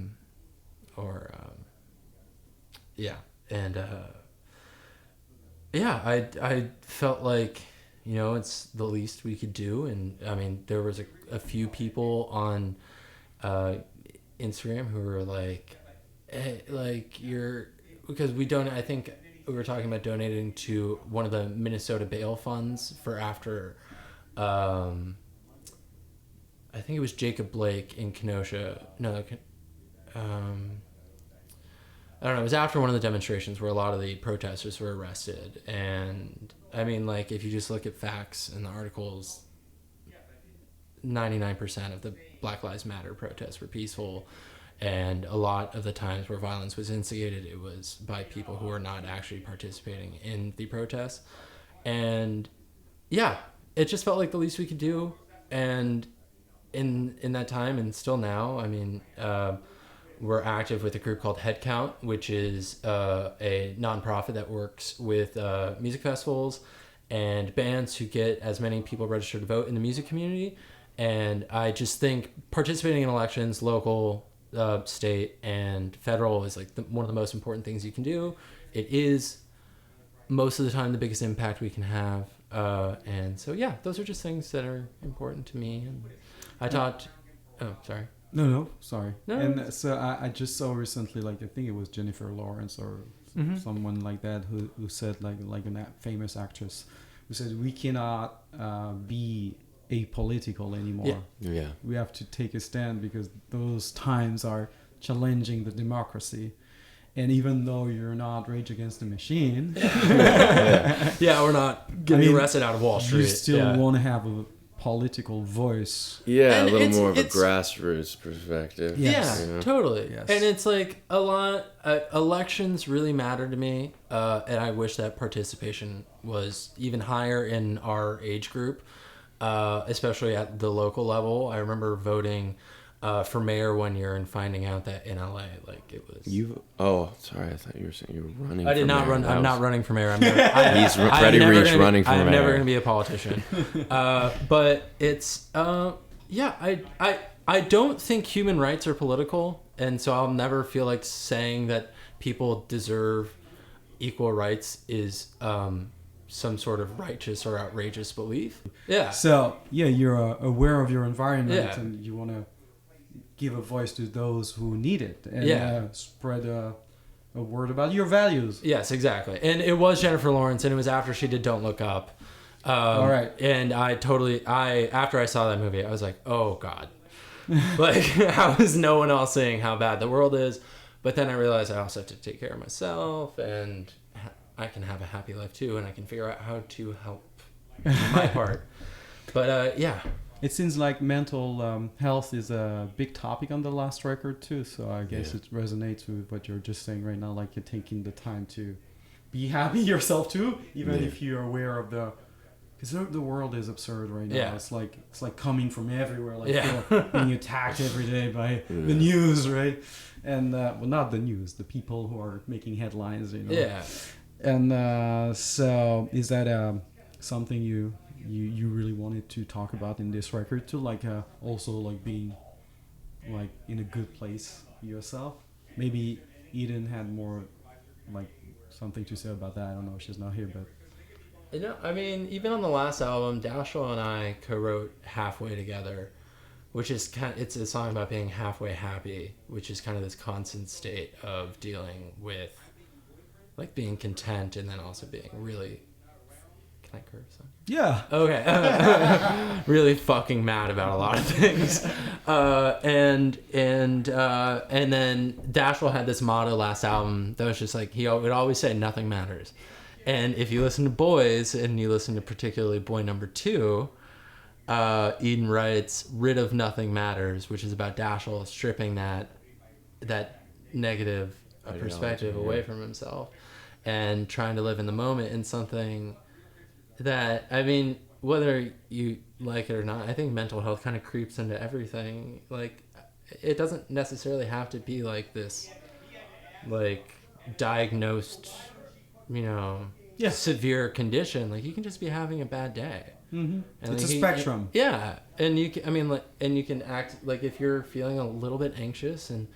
felt like, it's the least we could do. And I mean, there was a few people on Instagram who were like, hey, like, because we don't, I think we were talking about donating to one of the Minnesota bail funds for after, I think it was Jacob Blake in Kenosha. No, I don't know. It was after one of the demonstrations where a lot of the protesters were arrested. And I mean, like, if you just look at facts in the articles, 99% of the Black Lives Matter protests were peaceful. And a lot of the times where violence was instigated, it was by people who were not actually participating in the protests. And yeah, it just felt like the least we could do. And in that time, and still now, I mean, we're active with a group called Headcount, which is a nonprofit that works with music festivals and bands who get as many people registered to vote in the music community. And I just think participating in elections, local, state, and federal, is like one of the most important things you can do. It is most of the time the biggest impact we can have. And so, yeah, those are just things that are important to me. And I taught... Oh, sorry. No, sorry. No. And so I just saw recently, like, I think it was Jennifer Lawrence or someone like that who said, like a famous actress who said, we cannot be apolitical anymore. Yeah. We have to take a stand because those times are challenging the democracy. And even though you're not Rage Against the Machine, yeah, we're not getting arrested out of Wall Street. You still want to have a political voice. Yeah, and a little more of a grassroots perspective. Yes. Yeah, totally. Yes. And it's like a lot, elections really matter to me, and I wish that participation was even higher in our age group, especially at the local level. I remember voting for mayor one year and finding out that in LA, like, it was... Sorry, I thought you were saying you were running I did not mayor. I'm not running for mayor. He's Freddie Reach running for mayor. I'm never going to be a politician. But it's... I don't think human rights are political, and so I'll never feel like saying that people deserve equal rights is some sort of righteous or outrageous belief. Yeah. So, yeah, you're aware of your environment, Yeah. and you want to give a voice to those who need it, and spread a word about your values. Yes, exactly. And it was Jennifer Lawrence, and it was after she did Don't Look Up. All right. And after I saw that movie, I was like, oh God. Like, how is no one else saying how bad the world is? But then I realized I also have to take care of myself, and I can have a happy life too, and I can figure out how to help my part. But yeah. It seems like mental health is a big topic on the last record too, so I guess it resonates with what you're just saying right now, like you're taking the time to be happy yourself too, even if you're aware of because the world is absurd right now. It's like coming from everywhere, like you're being attacked every day by the news, right? And not the news, the people who are making headlines, And so is that something you really wanted to talk about in this record too, like also like being like in a good place yourself? Maybe Eden had more like something to say about that. I don't know, she's not here, but I mean, even on the last album, Dashel and I co-wrote Halfway Together, which is it's a song about being halfway happy, which is kind of this constant state of dealing with like being content and then also being really... Can I curse? yeah. Okay. Really fucking mad about a lot of things. And then Dashel had this motto last album that was just like, he would always say nothing matters. And if you listen to Boys, and you listen to particularly Boy Number 2, Eden writes Rid of Nothing Matters, which is about Dashel stripping that negative perspective away from himself and trying to live in the moment in something that, I mean, whether you like it or not, I think mental health kind of creeps into everything. Like, it doesn't necessarily have to be like this, like, diagnosed, you know, severe condition. Like, you can just be having a bad day. Mm-hmm. And it's like, a spectrum. Yeah, and you can, I mean, like, and you can act like if you're feeling a little bit anxious and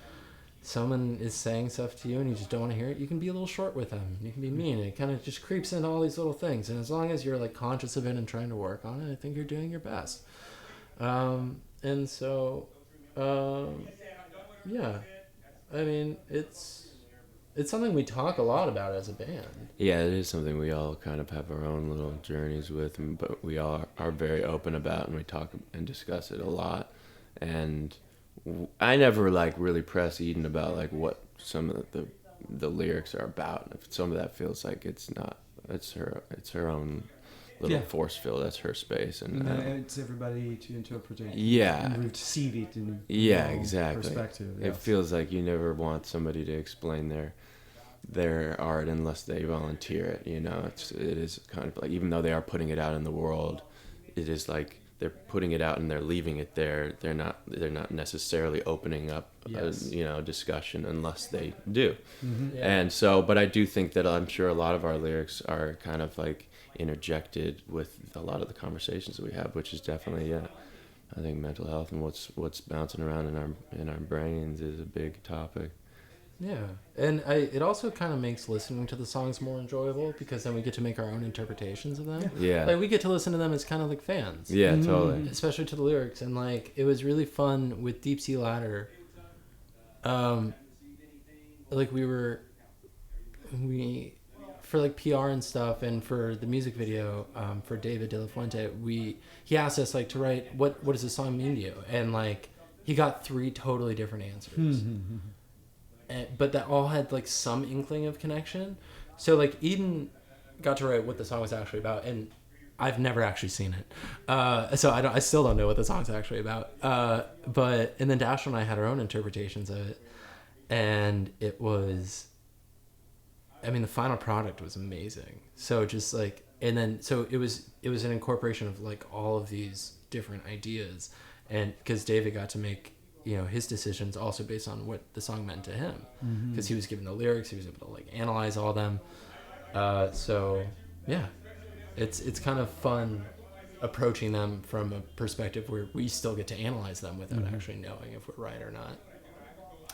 someone is saying stuff to you and you just don't want to hear it, you can be a little short with them. You can be mean. It kind of just creeps into all these little things. And as long as you're like conscious of it and trying to work on it, I think you're doing your best. And so, yeah, I mean, it's something we talk a lot about as a band. Yeah, it is something we all kind of have our own little journeys with, but we all are very open about, and we talk and discuss it a lot. And I never like really press Eden about like what some of the lyrics are about. If some of that feels like it's not, it's her own little force field. That's her space, and it's everybody to interpret it. Yeah, and receive it in exactly perspective. It feels like you never want somebody to explain their art unless they volunteer it. You know, it is kind of like, even though they are putting it out in the world, it is like they're putting it out and they're leaving it there. They're not necessarily opening up a discussion unless they do. Mm-hmm. Yeah. And so, but I do think that I'm sure a lot of our lyrics are kind of like interjected with a lot of the conversations that we have, which is definitely I think mental health and what's bouncing around in our brains is a big topic. Yeah, and it also kind of makes listening to the songs more enjoyable, because then we get to make our own interpretations of them. Yeah. Like, we get to listen to them as kind of like fans. Yeah, totally. Especially to the lyrics. And like, it was really fun with Deep Sea Ladder. Like, we for like PR and stuff, and for the music video, for David De La Fuente, he asked us like to write what does this song mean to you, and like he got 3 totally different answers. But that all had like some inkling of connection. So like Eden got to write what the song was actually about, and I've never actually seen it, so I still don't know what the song's actually about. And then Dasher and I had our own interpretations of it, and it was, I mean, the final product was amazing. So just like, and then so it was an incorporation of like all of these different ideas, and because David got to make, you know, his decisions also based on what the song meant to him, because he was given the lyrics, he was able to like analyze all them. So yeah, it's kind of fun approaching them from a perspective where we still get to analyze them without actually knowing if we're right or not.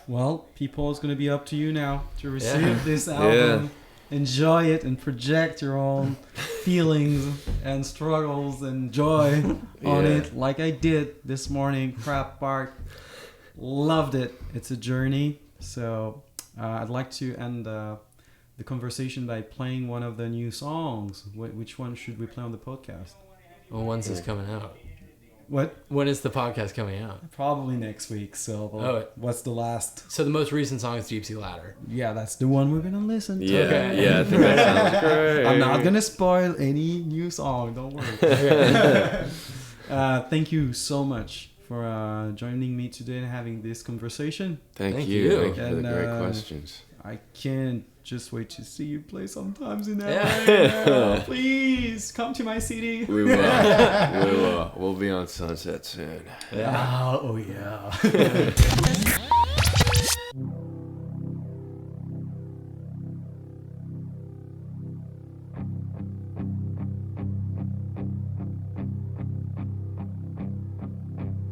Well, people, it's going to be up to you now to receive this album, enjoy it, and project your own feelings and struggles and joy on it, like I did this morning. Crap Park. Loved it. It's a journey. So I'd like to end the conversation by playing one of the new songs. Which one should we play on the podcast? Well, when's this coming out? What? When is the podcast coming out? Probably next week. So what's the last? So the most recent song is Deep Sea Ladder. Yeah, that's the one we're going to listen to. Yeah, Okay. yeah, I think that sounds great. I'm not going to spoil any new song. Don't worry. Thank you so much for joining me today and having this conversation. Thank you. Thank you for And, the great questions. I can't just wait to see you play sometimes in LA. Yeah. Please come to my city. We will. We'll be on Sunset soon. Yeah. Oh yeah.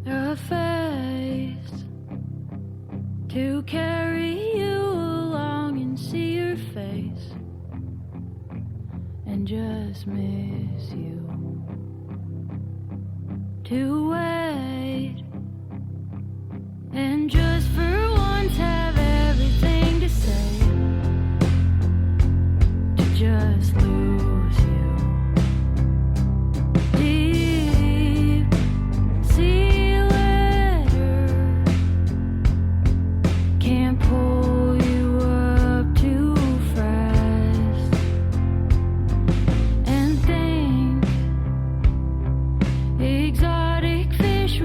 A face to carry you along and see your face and just miss you, to wait and just for once have everything to say, to just lose you deep sea. Can't pull you up too fast and think exotic fish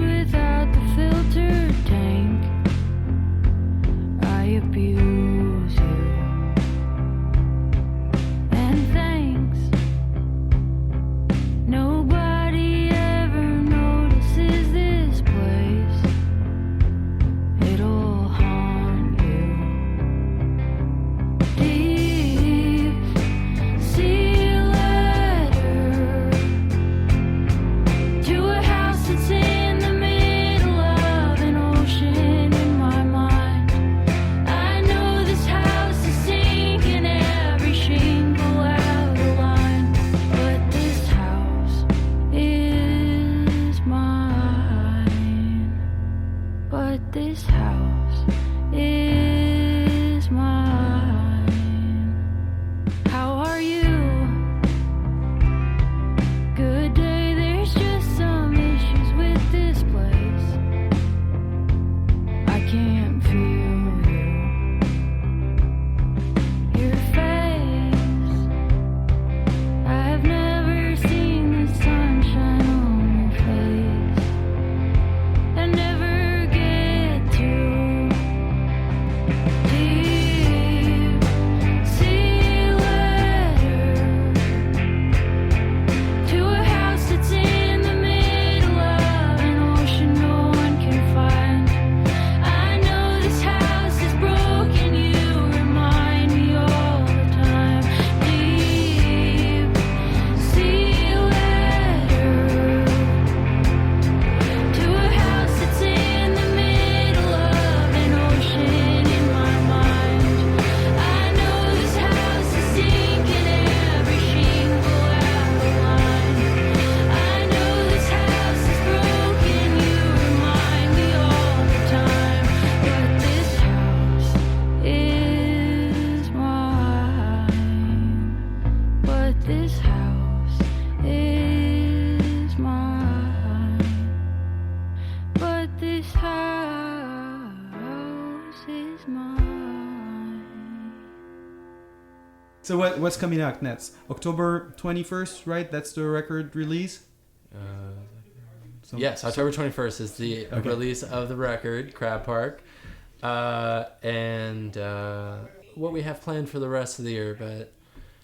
is mine. So what's coming out next? October 21st, right? That's the record release? Yes, October 21st is the release of the record, Crab Park. And what we have planned for the rest of the year, but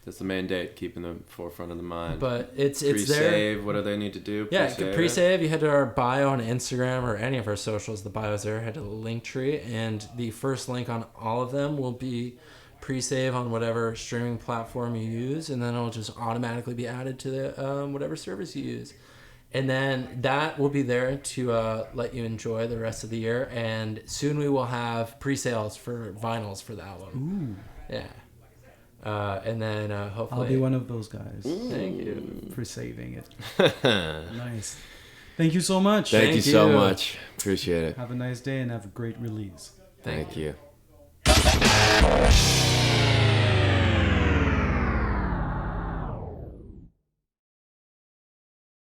That's the main date, keeping the forefront of the mind. but it's there. Pre-save, what do they need to do? Yeah, Pre-save it? pre-save. You head to our bio on Instagram or any of our socials. The bio's there. Head to the link tree, and the first link on all of them will be pre-save on whatever streaming platform you use, and then it'll just automatically be added to the whatever service you use. And then that will be there to let you enjoy the rest of the year. And soon we will have pre-sales for vinyls for the album. Ooh. Yeah. And then hopefully... I'll be one of those guys. Thank you. For saving it. Nice. Thank you so much. Thank you so much. Appreciate it. Have a nice day and have a great release. Thank you.